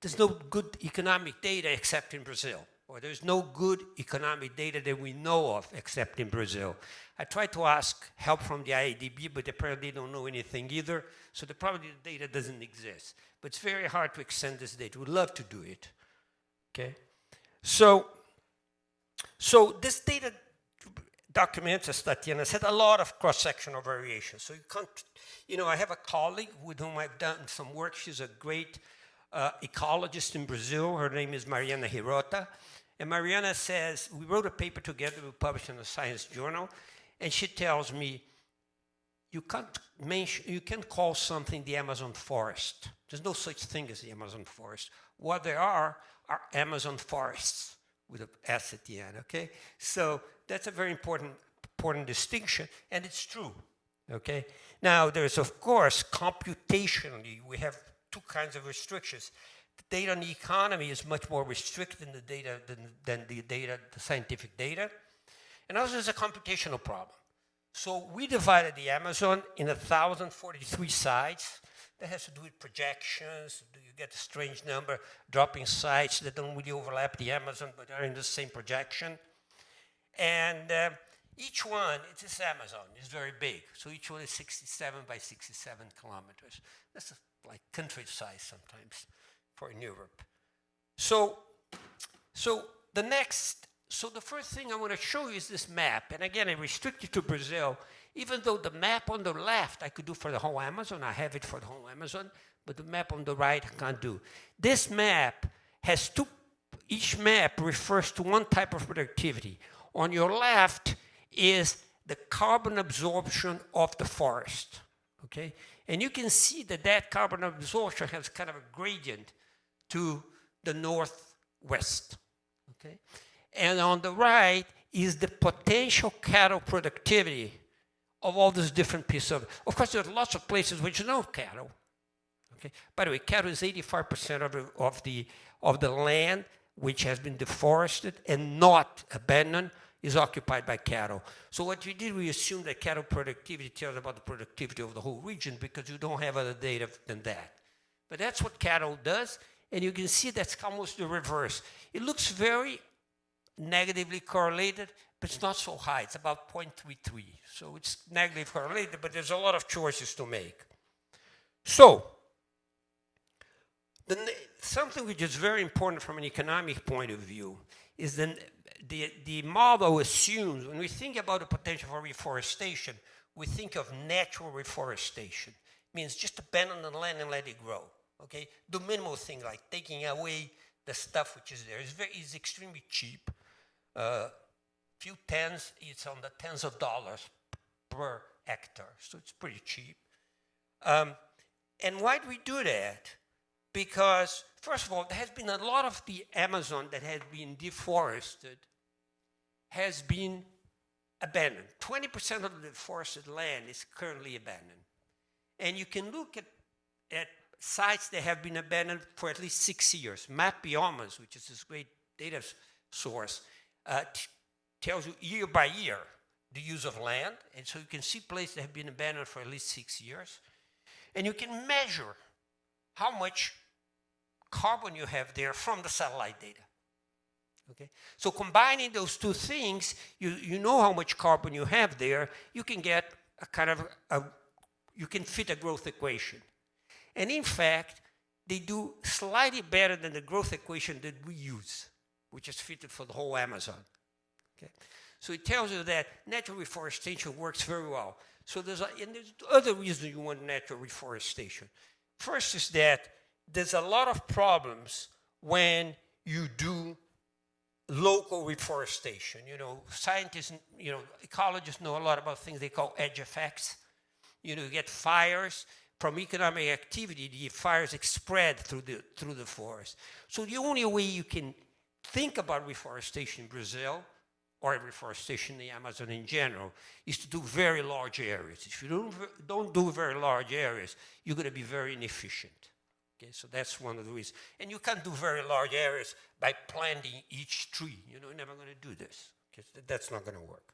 there's no good economic data except in Brazil, or there's no good economic data that we know of except in Brazil. I tried to ask help from the IADB, but apparently they don't know anything either, so probably the data doesn't exist. But it's very hard to extend this data. We'd love to do it, okay? So this data documents, as Tatiana said, a lot of cross-sectional variation. So you can't, I have a colleague with whom I've done some work. She's a great ecologist in Brazil. Her name is Mariana Hirota. And Mariana says, we wrote a paper together, we published in a science journal, and she tells me, you can't call something the Amazon forest. There's no such thing as the Amazon forest. What there are Amazon forests with an S at the end, okay? So that's a very important distinction, and it's true, okay? Now, there's, of course, computationally, we have two kinds of restrictions. The data on the economy is much more restricted than the scientific data. And also there's a computational problem. So we divided the Amazon in 1,043 sites. That has to do with projections. You get a strange number, dropping sites that don't really overlap the Amazon, but are in the same projection. And each one, it's this Amazon, is very big. So each one is 67 by 67 kilometers. That's like country size sometimes for in Europe. So the first thing I want to show you is this map. And again, I restrict it to Brazil, even though the map on the left I could do for the whole Amazon. I have it for the whole Amazon, but the map on the right I can't do. This map has each map refers to one type of productivity. On your left is the carbon absorption of the forest, okay? And you can see that carbon absorption has kind of a gradient to the northwest, okay? And on the right is the potential cattle productivity of all these different pieces of course, there's lots of places which are no cattle, okay? By the way, cattle is 85% of the land which has been deforested and not abandoned is occupied by cattle. So what we did, we assumed that cattle productivity tells about the productivity of the whole region because you don't have other data than that. But that's what cattle does, and you can see that's almost the reverse. It looks very negatively correlated, but it's not so high. It's about 0.33. So it's negatively correlated, but there's a lot of choices to make. So something which is very important from an economic point of view is the model assumes, when we think about the potential for reforestation, we think of natural reforestation. It means just abandon the land and let it grow, okay? The minimal thing, like taking away the stuff which is there, is extremely cheap. Few tens, it's on the tens of dollars per hectare, so it's pretty cheap. And why do we do that? Because, first of all, there has been a lot of the Amazon that has been deforested has been abandoned. 20% of the deforested land is currently abandoned. And you can look at sites that have been abandoned for at least 6 years. Map Biomas, which is this great data source, tells you year by year the use of land. And so you can see places that have been abandoned for at least 6 years. And you can measure how much carbon you have there from the satellite data. Okay? So combining those two things, you know how much carbon you have there, you can get a kind of, you can fit a growth equation. And in fact, they do slightly better than the growth equation that we use, which is fitted for the whole Amazon. Okay? So it tells you that natural reforestation works very well. So there's other reasons you want natural reforestation. First is that there's a lot of problems when you do local reforestation. You know, scientists, you know, ecologists know a lot about things they call edge effects. You know, you get fires from economic activity, the fires spread through the forest. So the only way you can think about reforestation in Brazil, or reforestation in the Amazon in general, is to do very large areas. If you don't do very large areas, you're going to be very inefficient. Okay, so that's one of the reasons. And you can't do very large areas by planting each tree. You know, you're never going to do this. Okay, that's not going to work.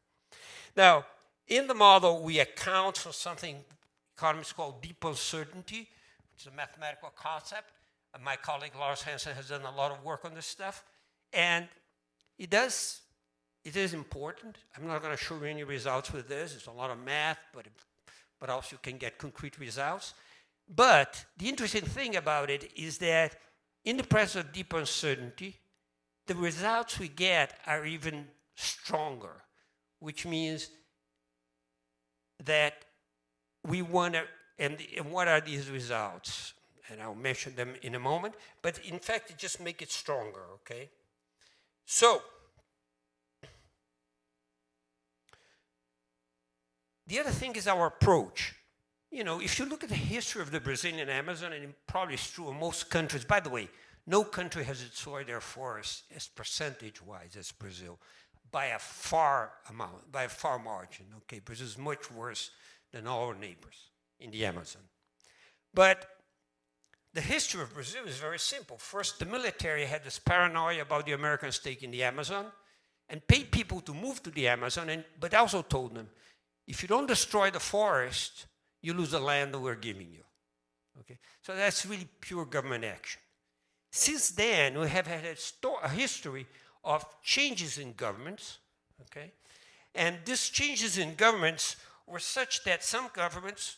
Now, in the model, we account for something economists call deep uncertainty, which is a mathematical concept. My colleague Lars Hansen has done a lot of work on this stuff. And it is important. I'm not going to show you any results with this. It's a lot of math, but also you can get concrete results. But the interesting thing about it is that in the presence of deep uncertainty, the results we get are even stronger, which means that we want to, and what are these results? And I'll mention them in a moment, but in fact, it just makes it stronger, okay? So, the other thing is our approach. You know, if you look at the history of the Brazilian Amazon, and it probably is true in most countries, by the way, no country has destroyed their forests as percentage-wise as Brazil by a far margin, okay? Brazil is much worse than all our neighbors in the Amazon. But the history of Brazil is very simple. First, the military had this paranoia about the American stake in the Amazon and paid people to move to the Amazon, but also told them, if you don't destroy the forest, you lose the land that we're giving you. Okay? So that's really pure government action. Since then, we have had a history of changes in governments, okay? And these changes in governments were such that some governments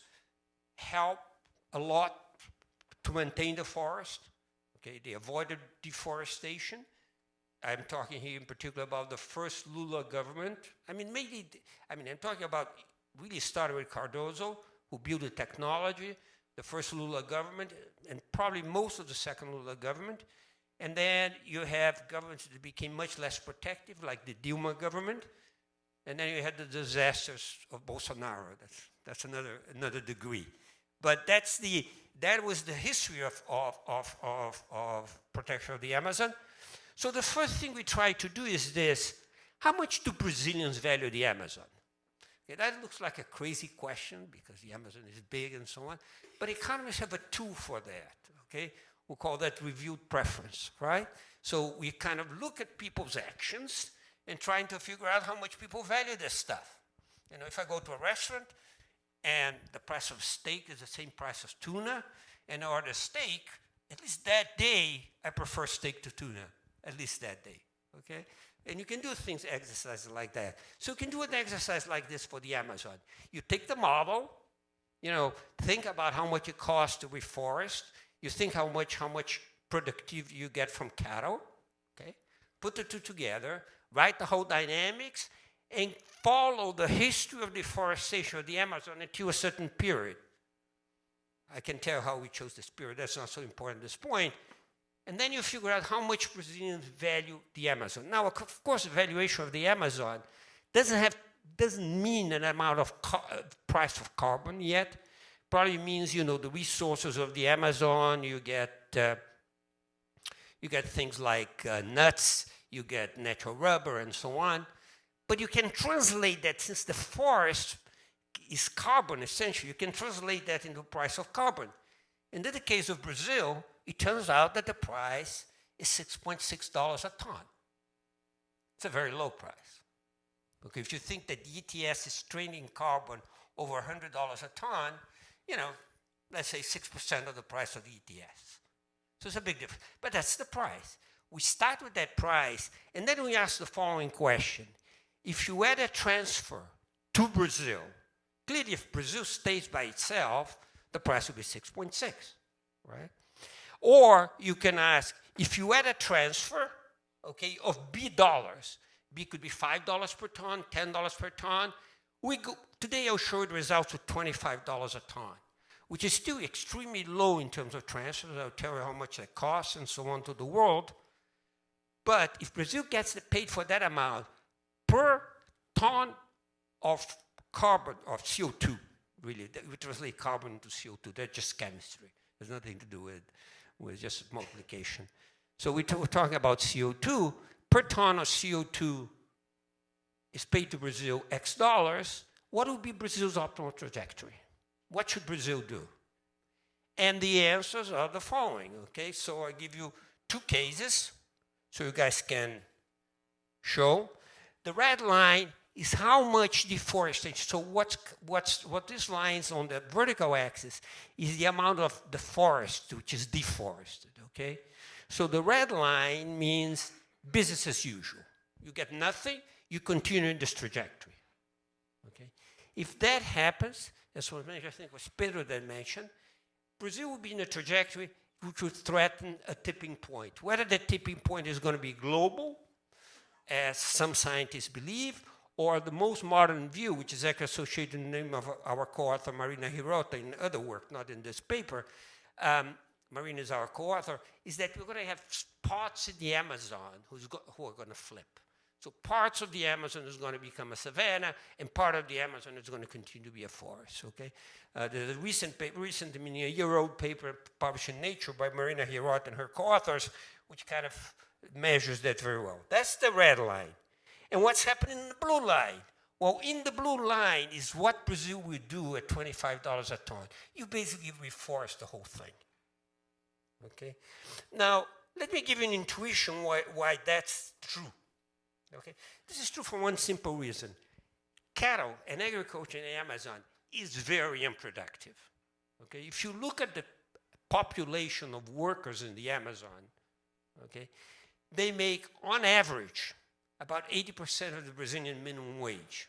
help a lot to maintain the forest. Okay, they avoided deforestation. I'm talking here in particular about the first Lula government. I'm talking about really started with Cardoso, who built the technology, the first Lula government, and probably most of the second Lula government. And then you have governments that became much less protective, like the Dilma government. And then you had the disasters of Bolsonaro. That's another degree. But that was the history of protection of the Amazon. So the first thing we try to do is this: how much do Brazilians value the Amazon? Okay, that looks like a crazy question because the Amazon is big and so on. But economists have a tool for that. Okay, we call that reviewed preference, right? So we kind of look at people's actions and trying to figure out how much people value this stuff. You know, if I go to a restaurant and the price of steak is the same price as tuna, and I order steak, at least that day, I prefer steak to tuna, at least that day, okay? And you can do exercises like that. So you can do an exercise like this for the Amazon. You take the model, you know, think about how much it costs to reforest. You think how much productivity you get from cattle, okay? Put the two together, write the whole dynamics, and follow the history of deforestation of the Amazon until a certain period. I can tell how we chose this period. That's not so important at this point. And then you figure out how much Brazilians value the Amazon. Now, of course, the valuation of the Amazon doesn't mean an amount of price of carbon yet. Probably means, you know, the resources of the Amazon. You get things like nuts. You get natural rubber and so on. But you can translate that, since the forest is carbon, essentially, you can translate that into the price of carbon. And in the case of Brazil, it turns out that the price is $6.6 a ton. It's a very low price. Okay, if you think that the ETS is trading carbon over $100 a ton, you know, let's say 6% of the price of the ETS. So it's a big difference. But that's the price. We start with that price, and then we ask the following question. If you had a transfer to Brazil, clearly if Brazil stays by itself, the price would be 6.6, right? Or you can ask, if you had a transfer, okay, of B dollars, B could be $5 per ton, $10 per ton. Today I'll show you the results with $25 a ton. which is still extremely low in terms of transfers. I'll tell you how much that costs and so on to the world. But if Brazil gets paid for that amount per ton of carbon, of CO2, really, we translate carbon into CO2, that's just chemistry. There's nothing to do with just multiplication. So we're talking about CO2. Per ton of CO2 is paid to Brazil X dollars. What would be Brazil's optimal trajectory? What should Brazil do? And the answers are the following, okay? So I give you two cases so you guys can show. The red line is how much deforestation. So what this line is on the vertical axis is the amount of the forest which is deforested, okay? So the red line means business as usual. You get nothing, you continue in this trajectory, okay? If that happens, as was mentioned, I think it was Pedro that mentioned, Brazil will be in a trajectory which would threaten a tipping point. Whether the tipping point is going to be global, as some scientists believe, or the most modern view, which is actually associated in the name of our co-author Marina Hirota in other work, not in this paper, Marina is our co-author, is that we're going to have parts in the Amazon who are going to flip. So parts of the Amazon is going to become a savanna, and part of the Amazon is going to continue to be a forest, okay? There's a recent, a year-old paper published in Nature by Marina Hirota and her co-authors, which kind of measures that very well. That's the red line. And what's happening in the blue line? Well, in the blue line is what Brazil will do at $25 a ton. You basically reforest the whole thing, okay? Now, let me give you an intuition why that's true, okay? This is true for one simple reason. Cattle and agriculture in the Amazon is very unproductive, okay? If you look at the population of workers in the Amazon, okay, they make, on average, about 80% of the Brazilian minimum wage,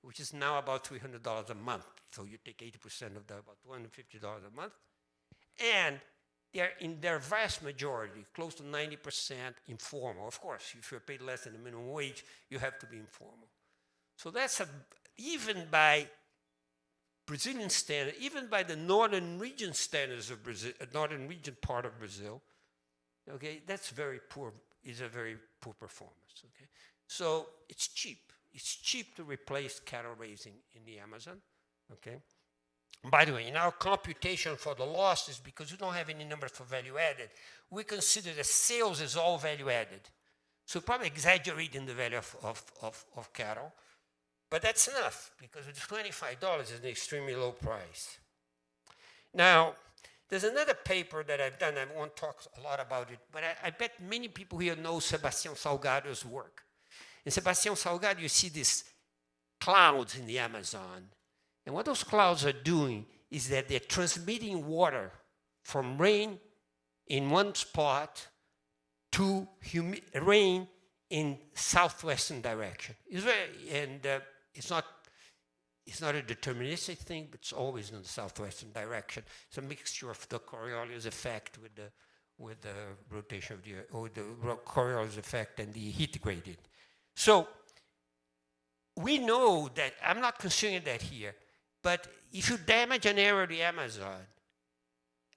which is now about $300 a month. So you take 80% of that, about $250 a month. And they're in their vast majority, close to 90% informal. Of course, if you're paid less than the minimum wage, you have to be informal. So that's even by Brazilian standard, even by the northern region standards of Brazil, northern region part of Brazil, okay, that's very poor, is a very poor performance, okay? So it's cheap. It's cheap to replace cattle raising in the Amazon, okay? By the way, in our computation for the losses, because we don't have any numbers for value added, we consider that sales is all value added. So probably exaggerating the value of cattle, but that's enough, because it's $25 is an extremely low price. Now, there's another paper that I've done. I won't talk a lot about it, but I bet many people here know Sebastião Salgado's work. In Sebastião Salgado, you see these clouds in the Amazon. And what those clouds are doing is that they're transmitting water from rain in one spot to rain in southwestern direction. It's not a deterministic thing, but it's always in the southwestern direction. It's a mixture of the Coriolis effect with the rotation of the Earth, or the Coriolis effect and the heat gradient. So we know that, I'm not considering that here, but if you damage an area of the Amazon,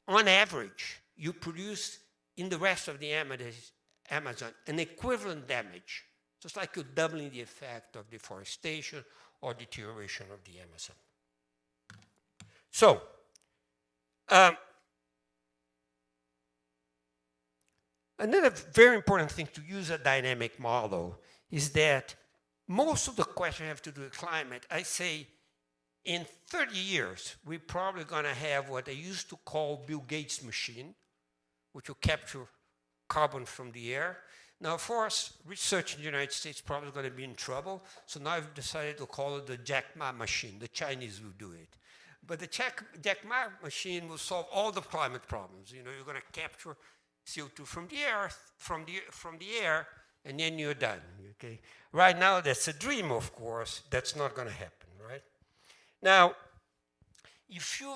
on average, you produce in the rest of the Amazon an equivalent damage. So it's like you're doubling the effect of deforestation or deterioration of the Amazon. So, another very important thing to use a dynamic model is that most of the questions have to do with climate. I say in 30 years, we're probably going to have what I used to call Bill Gates' machine, which will capture carbon from the air. Now, of course, research in the United States is probably going to be in trouble, so now I've decided to call it the Jack Ma machine. The Chinese will do it. But the Jack Ma machine will solve all the climate problems. You know, you're going to capture CO2 from the earth, from the air, and then you're done, okay? Right now, that's a dream, of course. That's not going to happen, right? Now, if you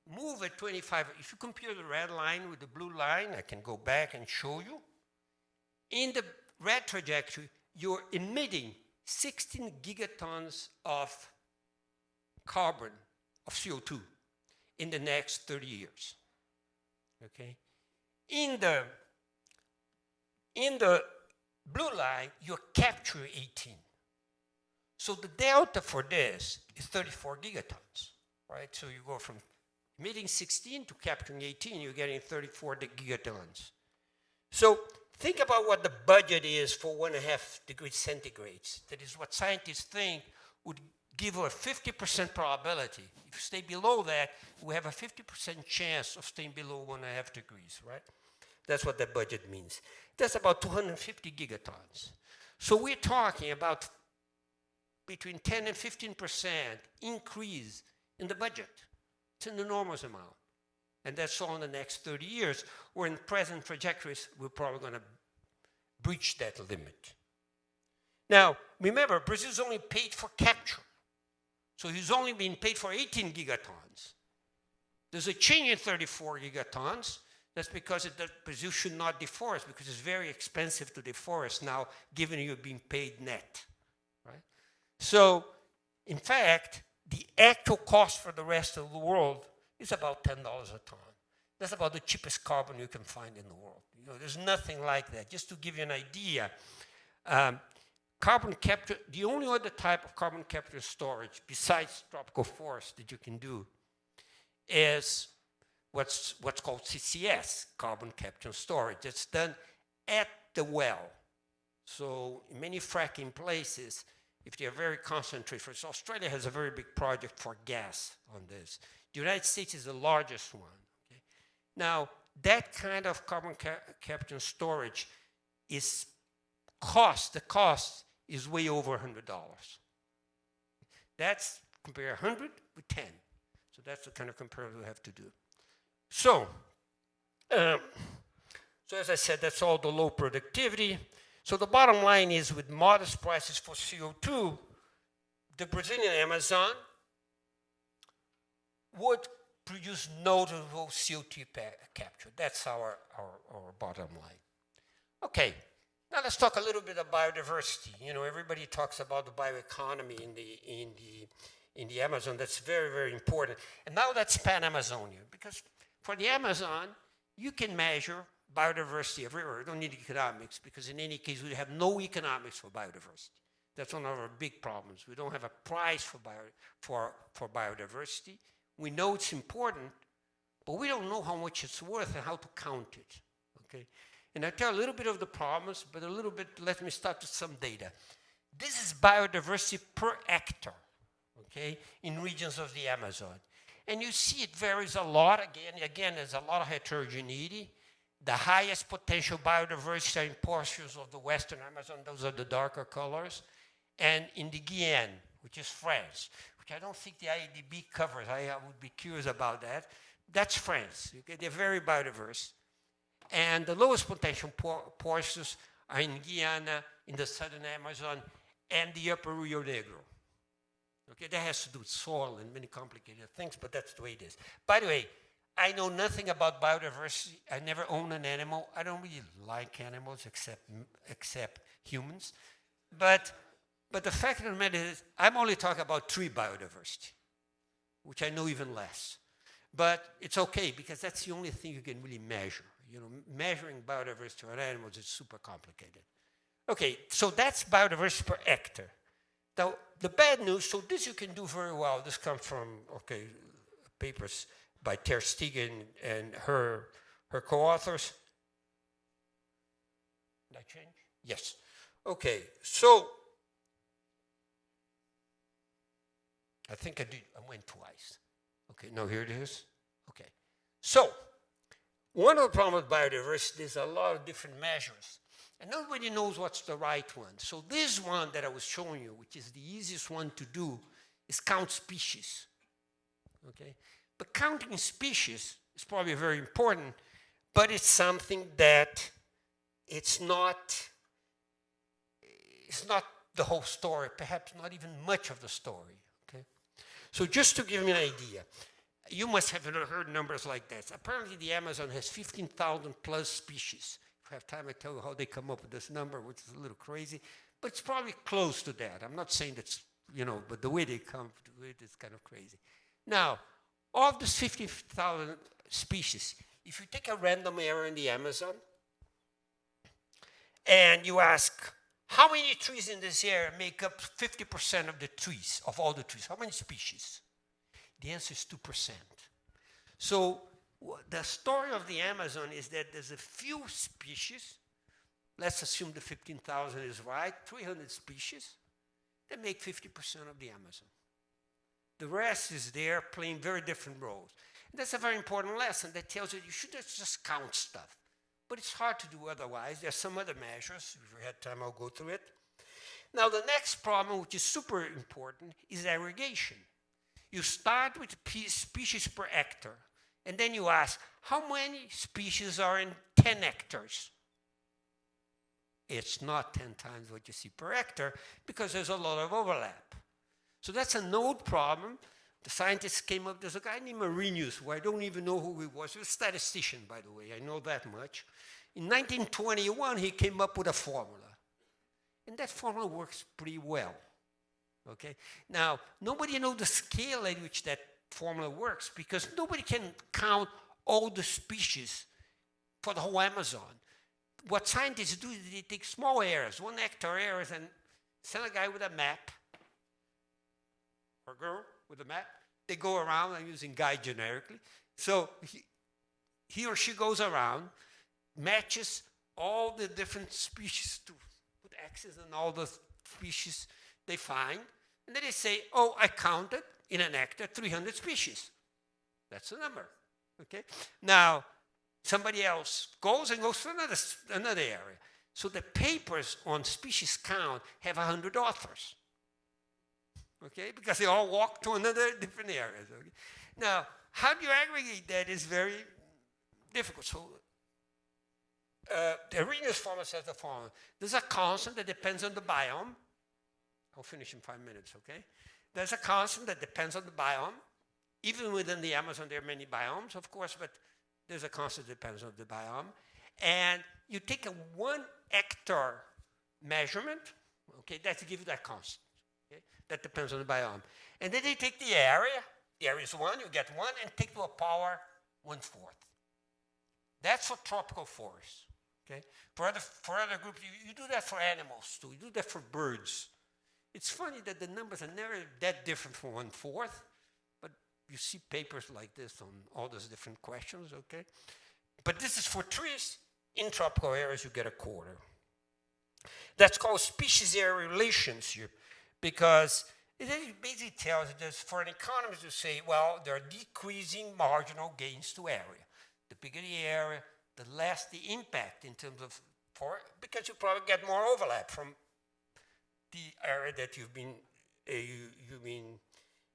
move at 25, if you compare the red line with the blue line, I can go back and show you. In the red trajectory, you're emitting 16 gigatons of carbon, of CO2. in the next 30 years. Okay? In the blue line, you're capturing 18. So the delta for this is 34 gigatons, right? So you go from emitting 16 to capturing 18, you're getting 34 gigatons. So think about what the budget is for 1.5 degrees centigrade. That is what scientists think would give a 50% probability. If you stay below that, we have a 50% chance of staying below 1.5 degrees, right? That's what that budget means. That's about 250 gigatons. So we're talking about between 10 and 15% increase in the budget. It's an enormous amount. And that's all in the next 30 years, where in present trajectories, we're probably going to breach that limit. Now, remember, Brazil's only paid for capture. So he's only been paid for 18 gigatons. There's a change in 34 gigatons. That's because Brazil should not deforest, because it's very expensive to deforest now, given you're being paid net, right? So, in fact, the actual cost for the rest of the world is about $10 a ton. That's about the cheapest carbon you can find in the world. You know, there's nothing like that. Just to give you an idea, carbon capture, the only other type of carbon capture storage besides tropical forest that you can do is what's called CCS, carbon capture and storage. It's done at the well. So in many fracking places, if they are very concentrated, for instance, Australia has a very big project for gas on this. The United States is the largest one. Okay? Now, that kind of carbon capture and storage is the cost is way over $100. That's compare 100 with 10. So that's the kind of comparison we have to do. So as I said, that's all the low productivity. So the bottom line is, with modest prices for CO2, the Brazilian Amazon would produce notable CO2 capture. That's our bottom line. Okay, now let's talk a little bit about biodiversity. You know, everybody talks about the bioeconomy in the Amazon. That's very, very important. And now that's Pan-Amazonia, because for the Amazon, you can measure biodiversity everywhere. You don't need economics, because in any case, we have no economics for biodiversity. That's one of our big problems. We don't have a price for biodiversity. We know it's important, but we don't know how much it's worth and how to count it. Okay? And I'll tell a little bit of the problems, but a little bit, let me start with some data. This is biodiversity per hectare, okay, in regions of the Amazon. And you see it varies a lot. Again, there's a lot of heterogeneity. The highest potential biodiversity are in portions of the Western Amazon. Those are the darker colors. And in the Guyane, which is France, which I don't think the IEDB covers. I would be curious about that. That's France. Okay? They're very biodiverse. And the lowest potential portions are in Guyana, in the southern Amazon, and the upper Rio Negro. Okay, that has to do with soil and many complicated things, but that's the way it is. By the way, I know nothing about biodiversity. I never owned an animal. I don't really like animals except humans. But the fact of the matter is, I'm only talking about tree biodiversity, which I know even less. But it's okay, because that's the only thing you can really measure. You know, measuring biodiversity on animals is super complicated. Okay, so that's biodiversity per hectare. Now, the bad news, so this you can do very well. This comes from, okay, papers by Ter Stegen and her co-authors. Did I change? Yes. Okay, so I think I went twice. Okay, now here it is. Okay, so one of the problems with biodiversity is a lot of different measures. And nobody knows what's the right one. So this one that I was showing you, which is the easiest one to do, is count species. Okay? But counting species is probably very important, but it's something that it's not the whole story, perhaps not even much of the story. Okay? So just to give you an idea, you must have heard numbers like that. Apparently the Amazon has 15,000 plus species. If I have time, I tell you how they come up with this number, which is a little crazy, but it's probably close to that. I'm not saying that's, you know, but the way they come to it is kind of crazy. Now, of these 50,000 species, if you take a random area in the Amazon and you ask, how many trees in this area make up 50% of the trees, of all the trees? How many species? The answer is 2%. So the story of the Amazon is that there's a few species, let's assume the 15,000 is right, 300 species, that make 50% of the Amazon. The rest is there playing very different roles. And that's a very important lesson that tells you you shouldn't just count stuff. But it's hard to do otherwise. There's some other measures. If we had time, I'll go through it. Now, the next problem, which is super important, is aggregation. You start with species per hectare, and then you ask, how many species are in 10 hectares? It's not 10 times what you see per hectare, because there's a lot of overlap. So that's a node problem. The scientists came up, there's a guy named Arrhenius, who I don't even know who he was. He was a statistician, by the way, I know that much. In 1921, he came up with a formula. And that formula works pretty well, okay? Now, nobody knows the scale at which that formula works, because nobody can count all the species for the whole Amazon. What scientists do is they take small areas, 1 hectare areas, and send a guy with a map, or girl with a map. They go around, I'm using guy generically. So he or she goes around, matches all the different species to put X's on all the species they find. And then they say, oh, I counted in an hectare 300 species. That's the number, okay? Now, somebody else goes to another area. So the papers on species count have 100 authors, okay? Because they all walk to another different areas, okay? Now, how do you aggregate that is very difficult. So the Arrhenius formula says the following. There's a constant that depends on the biome. I'll finish in 5 minutes, okay? There's a constant that depends on the biome. Even within the Amazon, there are many biomes, of course, but there's a constant that depends on the biome. And you take a 1 hectare measurement, okay, that gives you that constant, okay? That depends on the biome. And then they take the area is 1, you get 1, and take to a power 1/4. That's for tropical forests, okay? For other groups, you do that for animals too. You do that for birds. It's funny that the numbers are never that different from 1/4, but you see papers like this on all those different questions, okay? But this is for trees. In tropical areas, you get 1/4. That's called species area relationship, because it basically tells you that for an economist to say, well, there are decreasing marginal gains to area. The bigger the area, the less the impact in terms of, because you probably get more overlap from the area that you've been.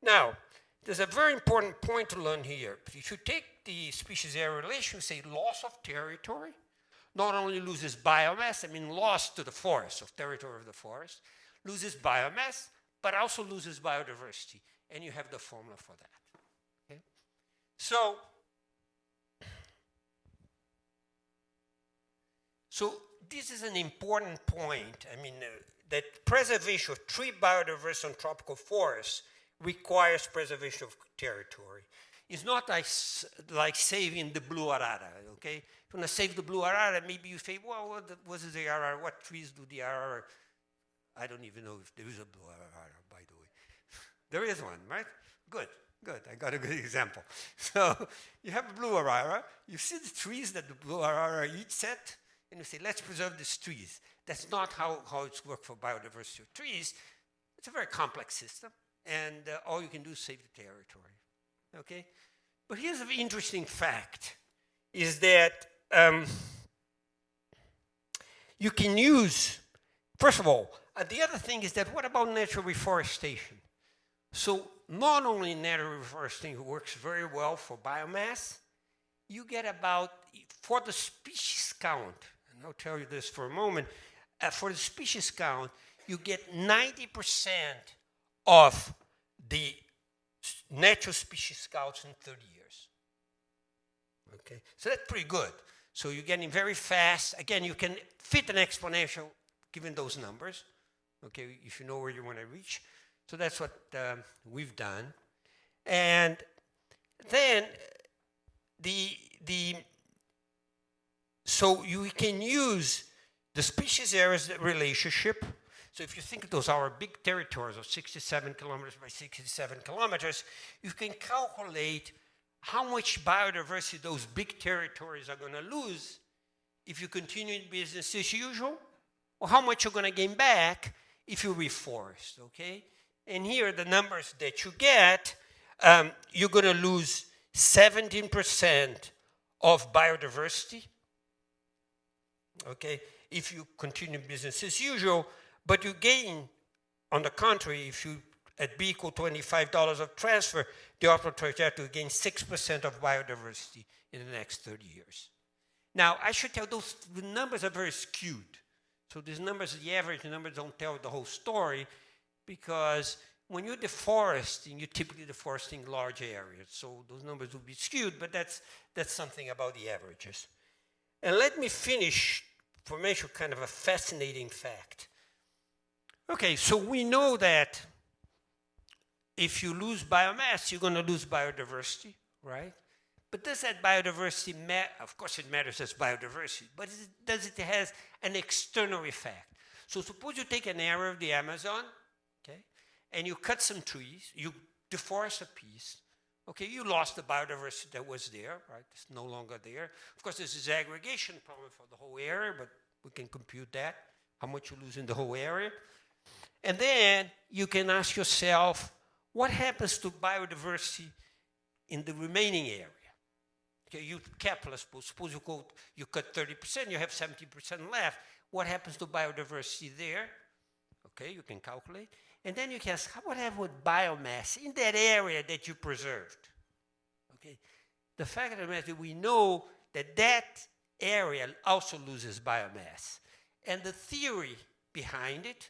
Now, there's a very important point to learn here. If you take the species area relation, say loss of territory, not only loses biomass, I mean loss to the forest, of territory of the forest, loses biomass, but also loses biodiversity. And you have the formula for that, okay? So this is an important point. I mean, that preservation of tree biodiversity on tropical forests requires preservation of territory. It's not like saving the blue arara, okay? If you want to save the blue arara, maybe you say, well, what is the arara? What trees do the arara? I don't even know if there is a blue arara, by the way. There is one, right? Good. I got a good example. So you have a blue arara. You see the trees that the blue arara eats at, and you say, let's preserve these trees. That's not how it's worked for biodiversity of trees. It's a very complex system, and all you can do is save the territory, okay? But here's an interesting fact, is that you can use, first of all, the other thing is that what about natural reforestation? So not only natural reforestation works very well for biomass, you get about, for the species count, and I'll tell you this for a moment, for the species count, you get 90% of the natural species counts in 30 years. Okay, so that's pretty good. So you're getting very fast. Again, you can fit an exponential given those numbers, okay, if you know where you want to reach. So that's what we've done. And then so you can use the species areas relationship. So if you think those are big territories of 67 kilometers by 67 kilometers, you can calculate how much biodiversity those big territories are going to lose if you continue in business as usual, or how much you're going to gain back if you reforest, okay? And here are the numbers that you get. You're going to lose 17% of biodiversity, okay, if you continue business as usual, but you gain, on the contrary, if you at B equal $25 of transfer, the upper trajectory gain 6% of biodiversity in the next 30 years. Now, I should tell those the numbers are very skewed. So these numbers, the average numbers don't tell the whole story, because when you're deforesting, you're typically deforesting large areas. So those numbers will be skewed, but that's something about the averages. And let me finish for mention kind of a fascinating fact. Okay, so we know that if you lose biomass, you're going to lose biodiversity, right? But does that biodiversity matter? Of course it matters as biodiversity, but does it have an external effect? So suppose you take an area of the Amazon, okay, and you cut some trees, you deforest a piece, okay, you lost the biodiversity that was there, right? It's no longer there. Of course, this is an aggregation problem for the whole area, but we can compute that, how much you lose in the whole area. And then you can ask yourself, what happens to biodiversity in the remaining area? Okay, you capitalist, suppose you cut 30%, you have 70% left. What happens to biodiversity there? Okay, you can calculate. And then you can ask, what happens with biomass in that area that you preserved? Okay, the fact of the matter is we know that that area also loses biomass. And the theory behind it,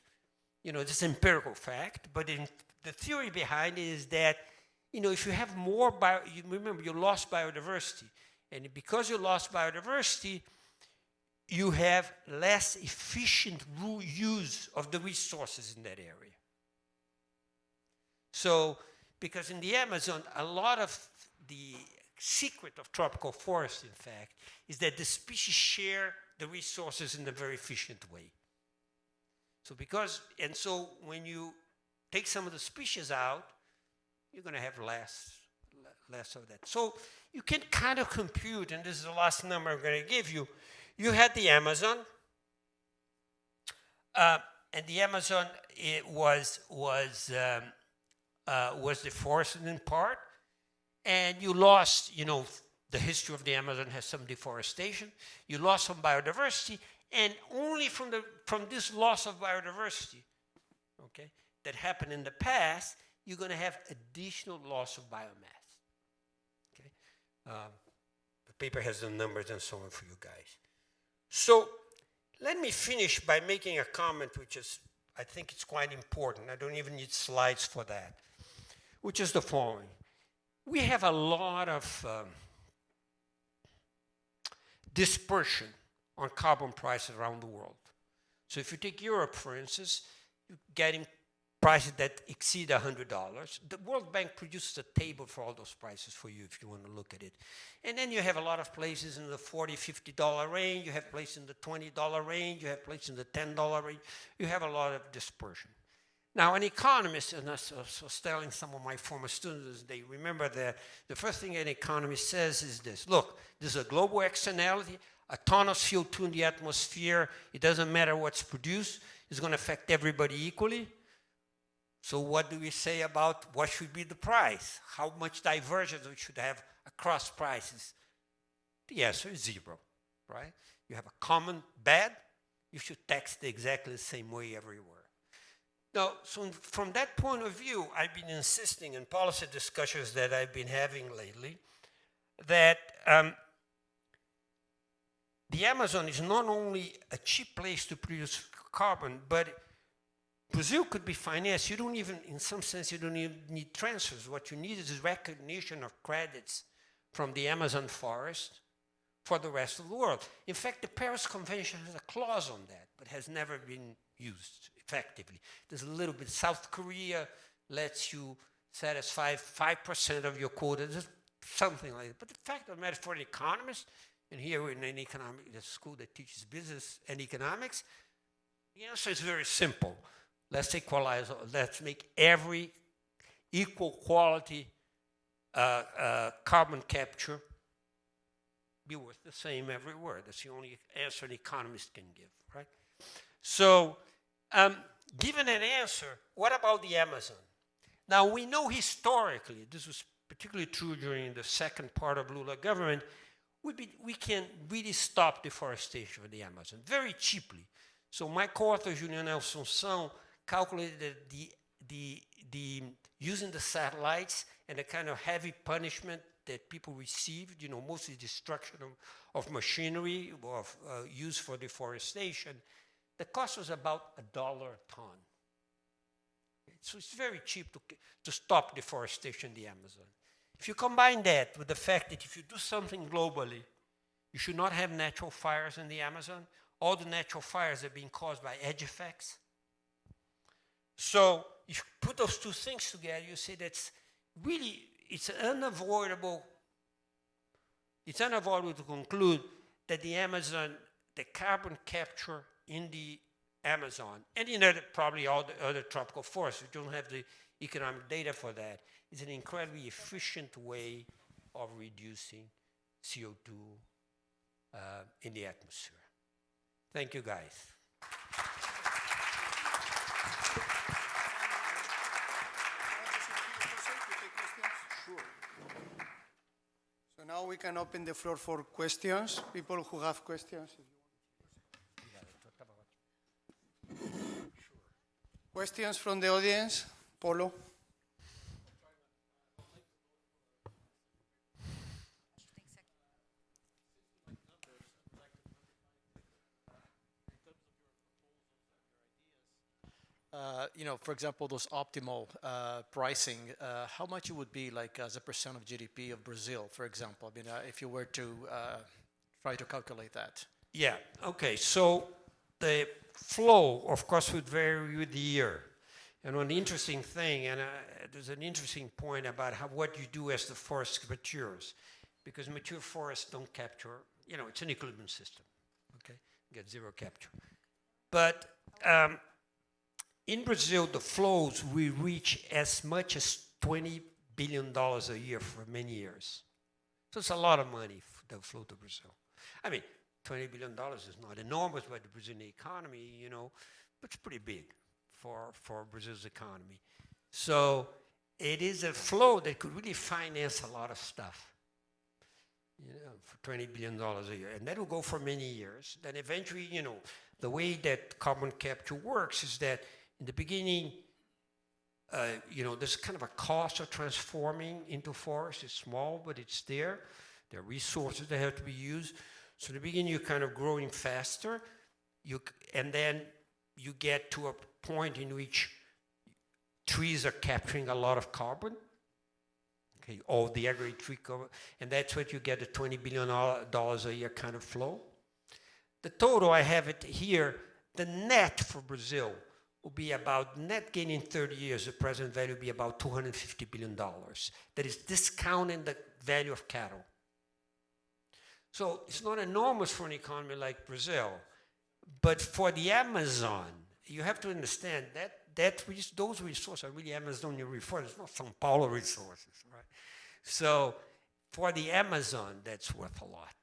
you know, it's an empirical fact, but the theory behind it is that, you know, if you have more remember you lost biodiversity, and because you lost biodiversity, you have less efficient use of the resources in that area. So, because in the Amazon, a lot of the secret of tropical forests, in fact, is that the species share the resources in a very efficient way. So when you take some of the species out, you're going to have less of that. So you can kind of compute, and this is the last number I'm going to give you. You had the Amazon, and the Amazon was deforested in part, and you lost, you know, the history of the Amazon has some deforestation. You lost some biodiversity, and only from this loss of biodiversity, okay, that happened in the past, you're going to have additional loss of biomass. Okay, the paper has the numbers and so on for you guys. So let me finish by making a comment, which is, I think it's quite important. I don't even need slides for that, which is the following. We have a lot of dispersion on carbon prices around the world. So if you take Europe, for instance, you're getting prices that exceed $100. The World Bank produces a table for all those prices for you if you want to look at it. And then you have a lot of places in the $40, $50 range. You have places in the $20 range. You have places in the $10 range. You have a lot of dispersion. Now, an economist, and I was telling some of my former students, they remember that the first thing an economist says is this: look, this is a global externality, a ton of CO2 in the atmosphere. It doesn't matter what's produced. It's going to affect everybody equally. So what do we say about what should be the price? How much divergence we should have across prices? The answer is zero, right? You have a common bad, you should tax it exactly the same way everywhere. Now, so from that point of view, I've been insisting in policy discussions that I've been having lately that the Amazon is not only a cheap place to produce carbon, but Brazil could be financed. You don't even, in some sense, you don't even need transfers. What you need is recognition of credits from the Amazon forest for the rest of the world. In fact, the Paris Convention has a clause on that, but has never been used effectively. There's a little bit. South Korea lets you satisfy 5% of your quota. There's something like that. But the fact of the matter for an economist, and here we're in an economic school that teaches business and economics, the answer is very simple. Let's equalize, let's make every equal quality carbon capture be worth the same everywhere. That's the only answer an economist can give, right? So, given an answer, what about the Amazon? Now, we know historically, this was particularly true during the second part of Lula government, we can really stop deforestation of the Amazon very cheaply. So my co-author, Juliana Assunção, calculated that the using the satellites and the kind of heavy punishment that people received, you know, mostly destruction of machinery used for deforestation, the cost was about $1 a ton. So it's very cheap to stop deforestation in the Amazon. If you combine that with the fact that if you do something globally, you should not have natural fires in the Amazon. All the natural fires are being caused by edge effects. So if you put those two things together, you say that's really, it's unavoidable to conclude that the Amazon, the carbon capture in the Amazon, and in probably all the other tropical forests, we don't have the economic data for that, is an incredibly efficient way of reducing CO2 in the atmosphere. Thank you, guys. So now we can open the floor for questions. People who have questions. Questions from the audience? Polo? You know, for example, those optimal pricing, how much it would be like as a percent of GDP of Brazil, for example? I mean, if you were to try to calculate that. Yeah, okay, so the flow, of course, would vary with the year. And one interesting thing, and there's an interesting point about what you do as the forest matures, because mature forests don't capture, you know, it's an equilibrium system, okay? You get zero capture. But in Brazil, the flows will reach as much as $20 billion a year for many years. So it's a lot of money that flow to Brazil. I mean, $20 billion is not enormous by the Brazilian economy, you know, but it's pretty big for Brazil's economy. So it is a flow that could really finance a lot of stuff, you know, for $20 billion a year. And that will go for many years. Then eventually, you know, the way that carbon capture works is that in the beginning, you know, there's kind of a cost of transforming into forest. It's small, but it's there. There are resources that have to be used. So in the beginning, you're kind of growing faster, and then you get to a point in which trees are capturing a lot of carbon, okay, all the aggregate tree cover, and that's what you get, a $20 billion a year kind of flow. The total, I have it here, the net for Brazil will be about, net gain in 30 years, the present value will be about $250 billion. That is discounting the value of cattle. So it's not enormous for an economy like Brazil, but for the Amazon, you have to understand that those resources are really Amazonian resources, it's not São Paulo resources, right? So for the Amazon, that's worth a lot.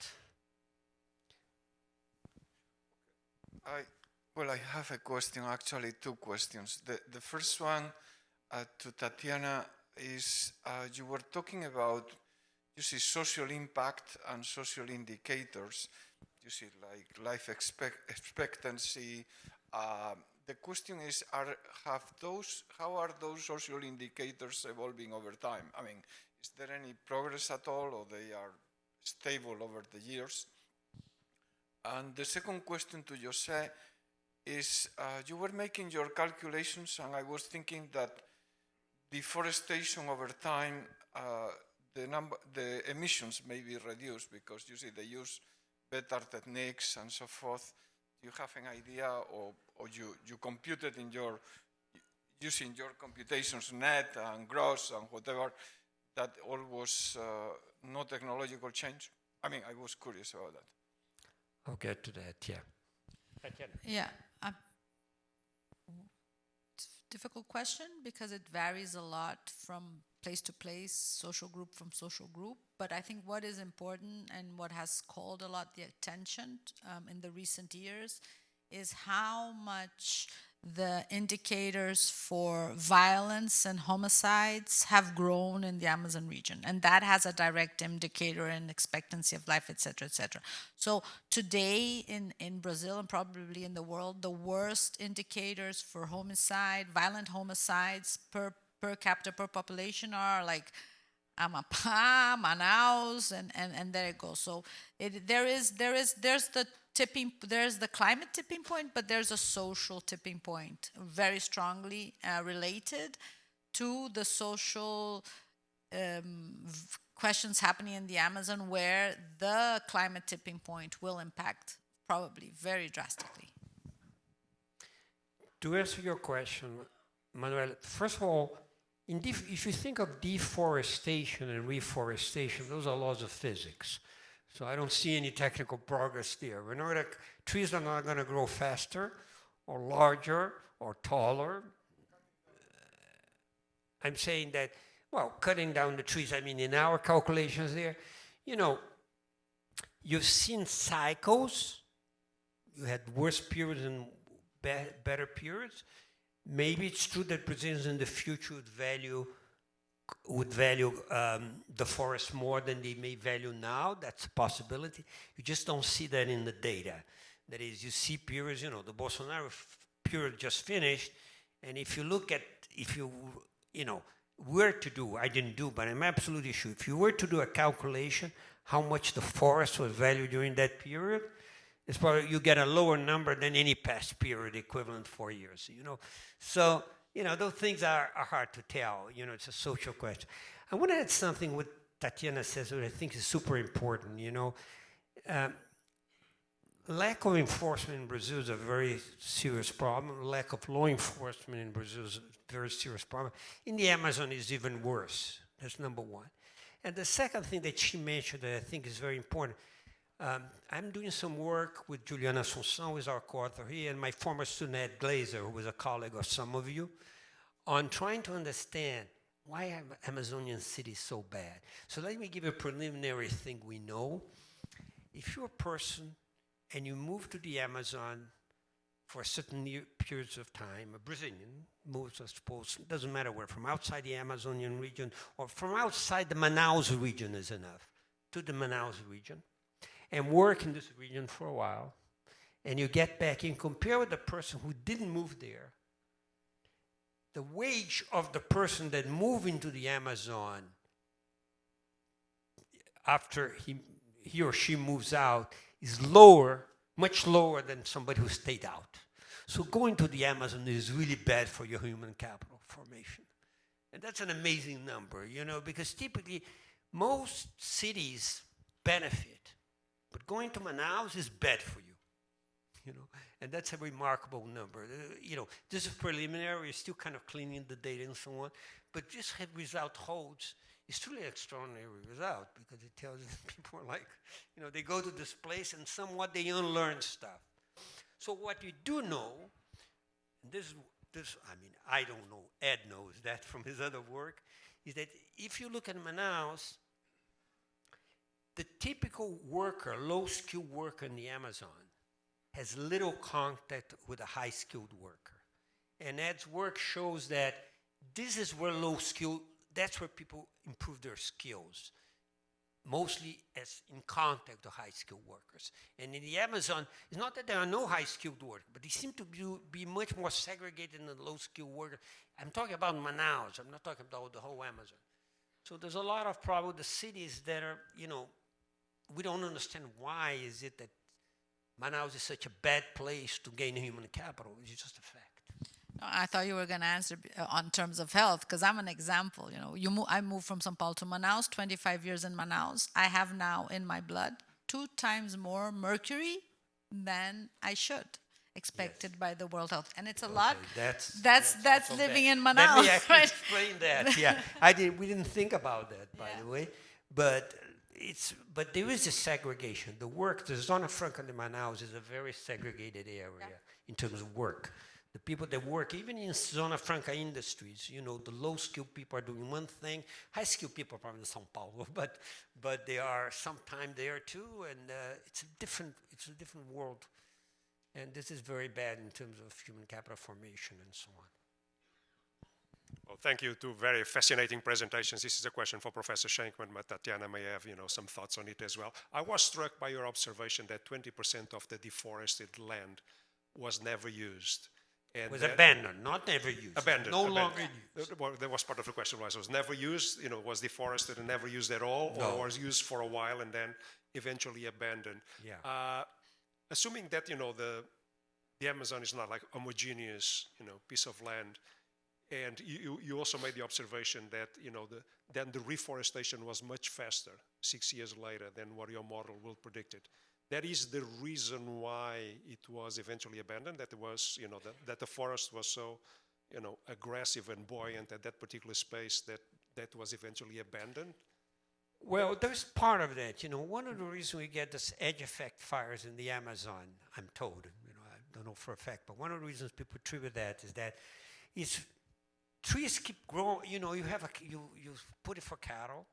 Well, I have a question, actually two questions. The first one to Tatiana is, you were talking about, you see, social impact and social indicators, you see, like life expectancy. The question is, how are those social indicators evolving over time? I mean, is there any progress at all, or they are stable over the years? And the second question to José is, you were making your calculations, and I was thinking that deforestation over time, the emissions may be reduced because you see they use better techniques and so forth. Do you have an idea, or you computed in using your computations net and gross and whatever, that all was no technological change? I mean, I was curious about that. I'll get to that, yeah. Tatiana. Yeah. It's a difficult question because it varies a lot from place to place, social group from social group. But I think what is important and what has called a lot the attention in the recent years is how much the indicators for violence and homicides have grown in the Amazon region. And that has a direct indicator in expectancy of life, et cetera, et cetera. So today in Brazil and probably in the world, the worst indicators for homicide, violent homicides per capita, per population are like Amapá, Manaus, and there it goes. So there's the climate tipping point, but there's a social tipping point, very strongly related to the social questions happening in the Amazon, where the climate tipping point will impact probably very drastically. To answer your question, Manuel, first of all, if you think of deforestation and reforestation, those are laws of physics. So I don't see any technical progress there. Trees are not going to grow faster or larger or taller. I'm saying that, well, cutting down the trees, I mean, in our calculations there, you've seen cycles. You had worse periods and better periods. Maybe it's true that Brazilians in the future would value the forest more than they may value now. That's a possibility. You just don't see that in the data. That is, you see periods, the Bolsonaro period just finished, and if you look at, were to do, I didn't do, but I'm absolutely sure, if you were to do a calculation how much the forest was valued during that period, it's probably, you get a lower number than any past period equivalent 4 years, So, those things are hard to tell. It's a social question. I want to add something what Tatiana says, what I think is super important. Lack of enforcement in Brazil is a very serious problem. Lack of law enforcement in Brazil is a very serious problem. In the Amazon is even worse. That's number one. And the second thing that she mentioned that I think is very important, I'm doing some work with Juliana Assunção, who is our co-author here, and my former student Ed Glazer, who was a colleague of some of you, on trying to understand why are Amazonian cities so bad. So let me give you a preliminary thing we know. If you're a person and you move to the Amazon for certain periods of time, a Brazilian moves, I suppose, it doesn't matter where, from outside the Amazonian region or from outside the Manaus region is enough, to the Manaus region, and work in this region for a while, and you get back and compare with the person who didn't move there, the wage of the person that moved into the Amazon after he or she moves out is lower, much lower than somebody who stayed out. So going to the Amazon is really bad for your human capital formation. And that's an amazing number, because typically most cities benefit. But going to Manaus is bad for you, and that's a remarkable number. This is preliminary. We're still kind of cleaning the data and so on. But this result holds. It's truly an extraordinary result because it tells you that people are like, they go to this place and somewhat they unlearn stuff. So what you do know, and I don't know, Ed knows that from his other work, is that if you look at Manaus, the typical worker, low-skilled worker in the Amazon has little contact with a high-skilled worker. And Ed's work shows that this is where low-skilled, that's where people improve their skills, mostly as in contact with high-skilled workers. And in the Amazon, it's not that there are no high-skilled workers, but they seem to be much more segregated than the low-skilled workers. I'm talking about Manaus. I'm not talking about the whole Amazon. So there's a lot of problem. The cities that are, we don't understand why is it that Manaus is such a bad place to gain human capital. It's just a fact. No, I thought you were going to answer on terms of health, because I'm an example. I moved from São Paulo to Manaus, 25 years in Manaus. I have now in my blood 2 times more mercury than I should, expected by the World Health. And it's a lot. That's living in Manaus. Let me actually explain that. Yeah, we didn't think about that, by the way. But but there is a segregation. The Zona Franca de Manaus is a very segregated area in terms of work. The people that work, even in Zona Franca industries, the low-skilled people are doing one thing. High-skilled people are probably in São Paulo, but they are sometime there too, and it's a different world. And this is very bad in terms of human capital formation and so on. Well, thank you. Two very fascinating presentations. This is a question for Professor Scheinkman, but Tatiana may have, some thoughts on it as well. I was struck by your observation that 20% of the deforested land was never used. And was abandoned, not never used. Abandoned. No longer used. Well, that was part of the question. Was it was never used? Was deforested and never used at all, No. or was used for a while and then eventually abandoned? Yeah. Assuming that the Amazon is not like a homogeneous piece of land, and you also made the observation that then the reforestation was much faster 6 years later than what your model will predict it. That is the reason why it was eventually abandoned. That it was that the forest was so aggressive and buoyant at that particular space that was eventually abandoned. Well, there's part of that. One of the reasons we get this edge effect fires in the Amazon, I'm told, I don't know for a fact, but one of the reasons people attribute that is that trees keep growing. You put it for cattle,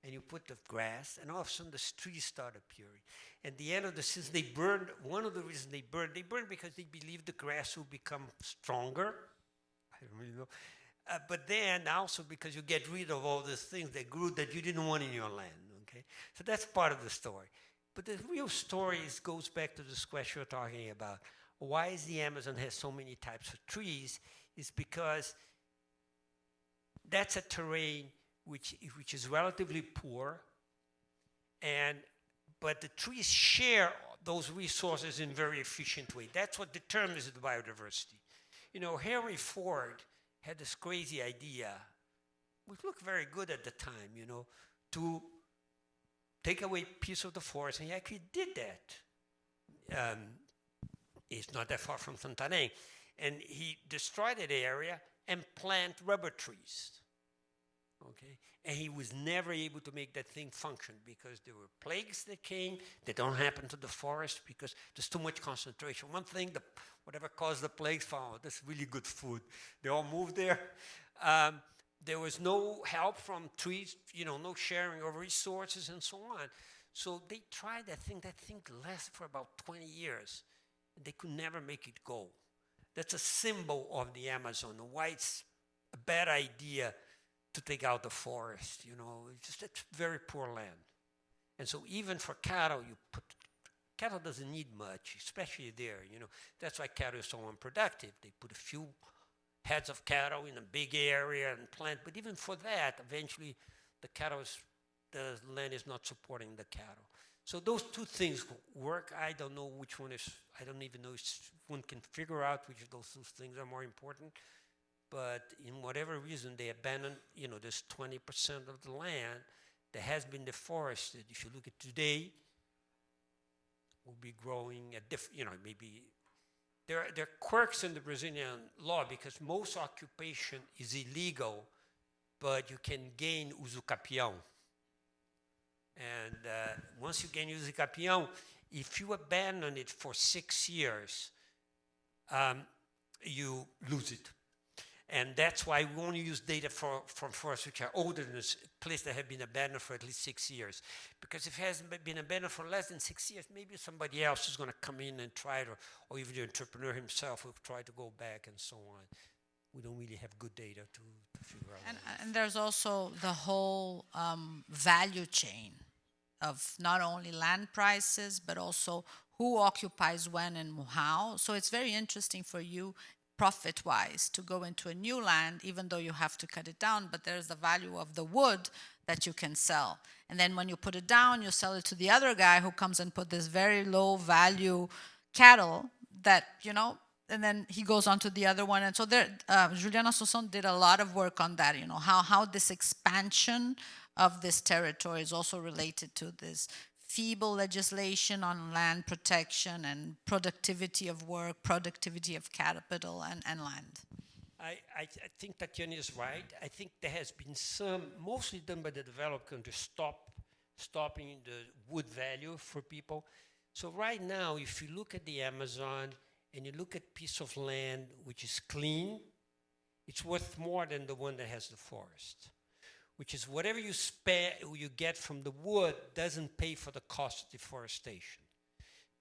and you put the grass, and all of a sudden the trees start appearing. At the end of the season, they burned. One of the reasons they burned because they believed the grass will become stronger. I don't really know. But then also because you get rid of all these things that grew that you didn't want in your land, okay? So that's part of the story. But the real story goes back to this question you're talking about. Why is the Amazon has so many types of trees? It's because that's a terrain which is relatively poor, but the trees share those resources in a very efficient way. That's what determines the biodiversity. Henry Ford had this crazy idea, which looked very good at the time, to take away a piece of the forest, and he actually did that. It's not that far from Santarém. And he destroyed that area and planted rubber trees. Okay, and he was never able to make that thing function because there were plagues that came that don't happen to the forest because there's too much concentration. One thing, whatever caused the plagues, found that's really good food. They all moved there. There was no help from trees, no sharing of resources and so on. So they tried that thing. That thing lasted for about 20 years. They could never make it go. That's a symbol of the Amazon, why it's a bad idea to take out the forest, it's very poor land. And so even for cattle, cattle doesn't need much, especially there, That's why cattle is so unproductive. They put a few heads of cattle in a big area and plant, but even for that, eventually the land is not supporting the cattle. So those two things work. I don't know which one is, I don't even know if one can figure out which of those two things are more important. But in whatever reason, they abandoned, this 20% of the land that has been deforested. If you look at today, will be growing at maybe there are quirks in the Brazilian law because most occupation is illegal, but you can gain usucapião. And once you gain usucapião, if you abandon it for 6 years, you lose it. And that's why we only use data from forests which are older than this place that have been abandoned for at least 6 years. Because if it hasn't been abandoned for less than 6 years, maybe somebody else is going to come in and try to, or even the entrepreneur himself will try to go back and so on. We don't really have good data to figure out. And there's also the whole value chain of not only land prices, but also who occupies when and how. So it's very interesting for you, profit-wise, to go into a new land, even though you have to cut it down, but there's the value of the wood that you can sell. And then when you put it down, you sell it to the other guy who comes and put this very low value cattle that, and then he goes on to the other one. And so there, Juliana Assunção did a lot of work on that, how this expansion of this territory is also related to this feeble legislation on land protection and productivity of work, productivity of capital and land. I think Tatiana is right. I think there has been some, mostly done by the developed countries, stop stopping the wood value for people. So right now, if you look at the Amazon and you look at piece of land which is clean, it's worth more than the one that has the forest, which is whatever you get from the wood doesn't pay for the cost of deforestation.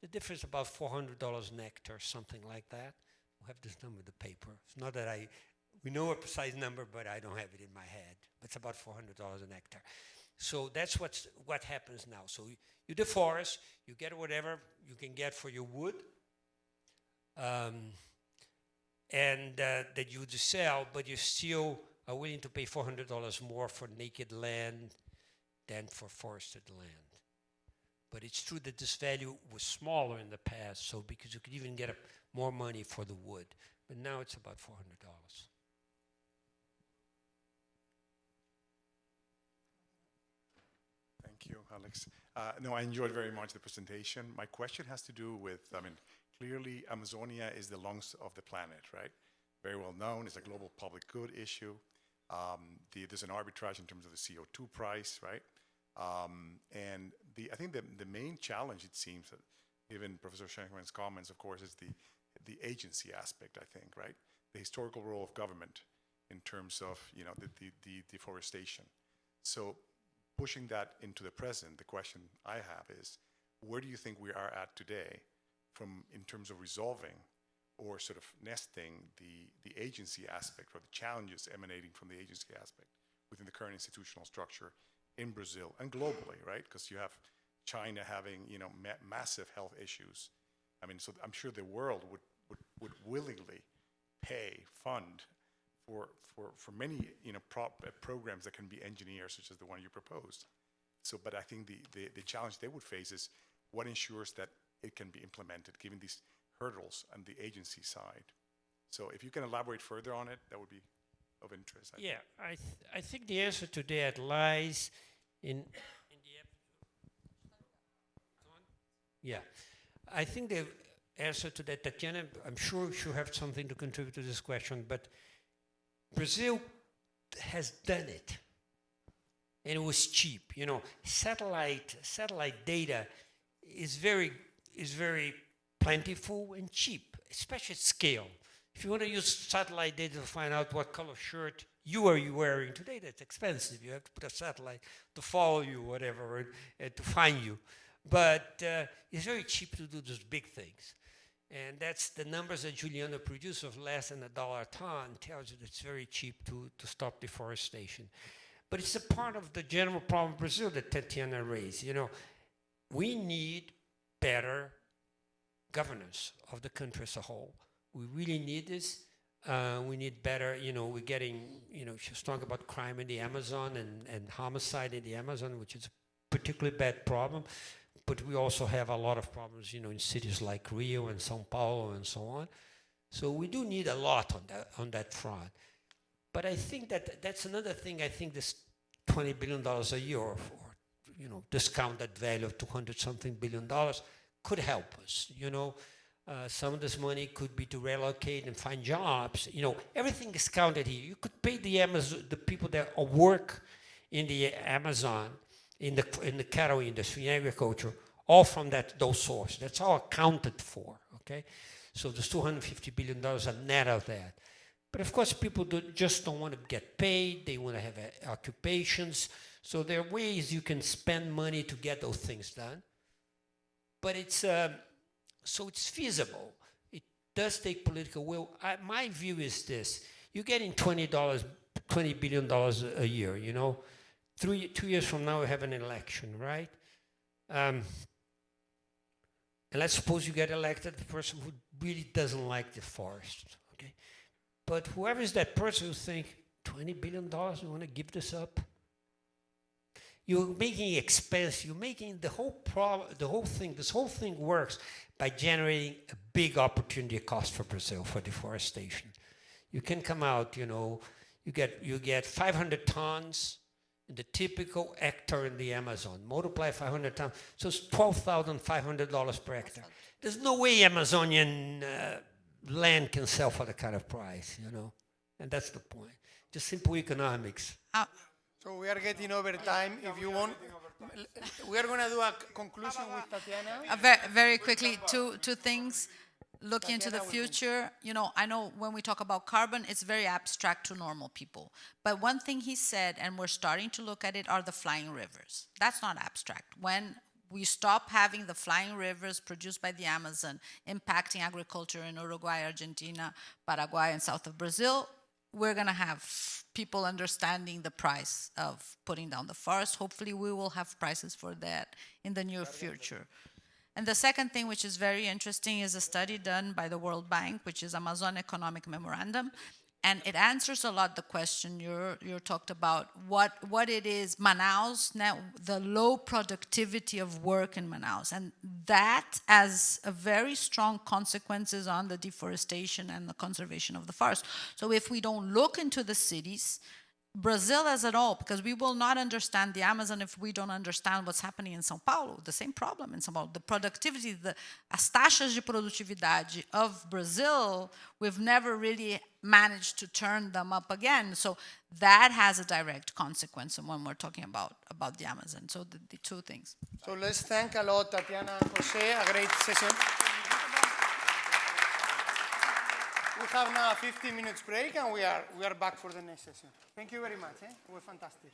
The difference is about $400 an hectare, something like that. We'll have this number in the paper. It's not that we know a precise number, but I don't have it in my head. But it's about $400 an hectare. So that's what happens now. So you deforest, you get whatever you can get for your wood, and that you sell, but you still are willing to pay $400 more for naked land than for forested land. But it's true that this value was smaller in the past, so because you could even get more money for the wood. But now it's about $400. Thank you, Alex. No, I enjoyed very much the presentation. My question has to do with, clearly Amazonia is the lungs of the planet, right? Very well known. It's a global public good issue. There's an arbitrage in terms of the CO2 price, right? And I think the main challenge, it seems, given Professor Scheinkman's comments, of course, is the agency aspect, I think, right? The historical role of government in terms of, the deforestation. So pushing that into the present, the question I have is, where do you think we are at today in terms of resolving or sort of nesting the agency aspect or the challenges emanating from the agency aspect within the current institutional structure in Brazil and globally, right? Because you have China having, massive health issues. So I'm sure the world would willingly fund for many, programs that can be engineered, such as the one you proposed. So, but I think the challenge they would face is what ensures that it can be implemented, given these hurdles on the agency side. So if you can elaborate further on it, that would be of interest. I think the answer to that lies in the I think the answer to that, Tatiana, I'm sure she'll have something to contribute to this question, but Brazil has done it, and it was cheap. Satellite data is very plentiful and cheap, especially at scale. If you want to use satellite data to find out what color shirt you are wearing today, that's expensive. You have to put a satellite to follow you, whatever, and to find you. But it's very cheap to do those big things. And that's the numbers that Juliana produced of less than $1 a ton tells you that it's very cheap to stop deforestation. But it's a part of the general problem of Brazil that Tatiana raised. We need better governance of the country as a whole. We really need this. We need better, we're getting, she's talking about crime in the Amazon and homicide in the Amazon, which is a particularly bad problem. But we also have a lot of problems, in cities like Rio and São Paulo and so on. So we do need a lot on that front. But I think that's another thing. I think this $20 billion a year or discounted value of $200-something billion could help us. Some of this money could be to relocate and find jobs. Everything is counted here. You could pay the people that work in the Amazon, in the cattle industry, in agriculture, all from those sources. That's all accounted for, okay? So there's $250 billion are net of that. But of course, people just don't want to get paid. They want to have occupations. So there are ways you can spend money to get those things done. But it's feasible. It does take political will. My view is this. You're getting $20 billion a year, 2 years from now, we have an election, right? And let's suppose you get elected, the person who really doesn't like the forest, okay? But whoever is that person who thinks, $20 billion, you want to give this up? You're making it expensive. You're making this whole thing works by generating a big opportunity cost for Brazil for deforestation. You can come out, you get 500 tons in the typical hectare in the Amazon. Multiply 500 tons, so it's $12,500 per hectare. There's no way Amazonian land can sell for that kind of price, and that's the point. Just simple economics. So we are getting over time. If you want, We are going to do a conclusion with Tatiana. Very quickly, two things. Looking into the future, you know, I know when we talk about carbon, it's very abstract to normal people. But one thing he said, and we're starting to look at it, are the flying rivers. That's not abstract. When we stop having the flying rivers produced by the Amazon impacting agriculture in Uruguay, Argentina, Paraguay, and south of Brazil, we're going to have people understanding the price of putting down the forest. Hopefully, we will have prices for that in the near future. And the second thing, which is very interesting, is a study done by the World Bank, which is Macroeconomic Memorandum. And it answers a lot the question you talked about, what it is, Manaus, now the low productivity of work in Manaus. And that has a very strong consequences on the deforestation and the conservation of the forest. So if we don't look into the cities, Brazil as a whole, because we will not understand the Amazon if we don't understand what's happening in São Paulo. The same problem in São Paulo. The productivity, as taxas de produtividade of Brazil, we've never really managed to turn them up again. So that has a direct consequence when we're talking about the Amazon. So the two things. So let's thank a lot Tatiana and José, a great session. We have now a 15 minutes break and we are back for the next session. Thank you very much. It was fantastic.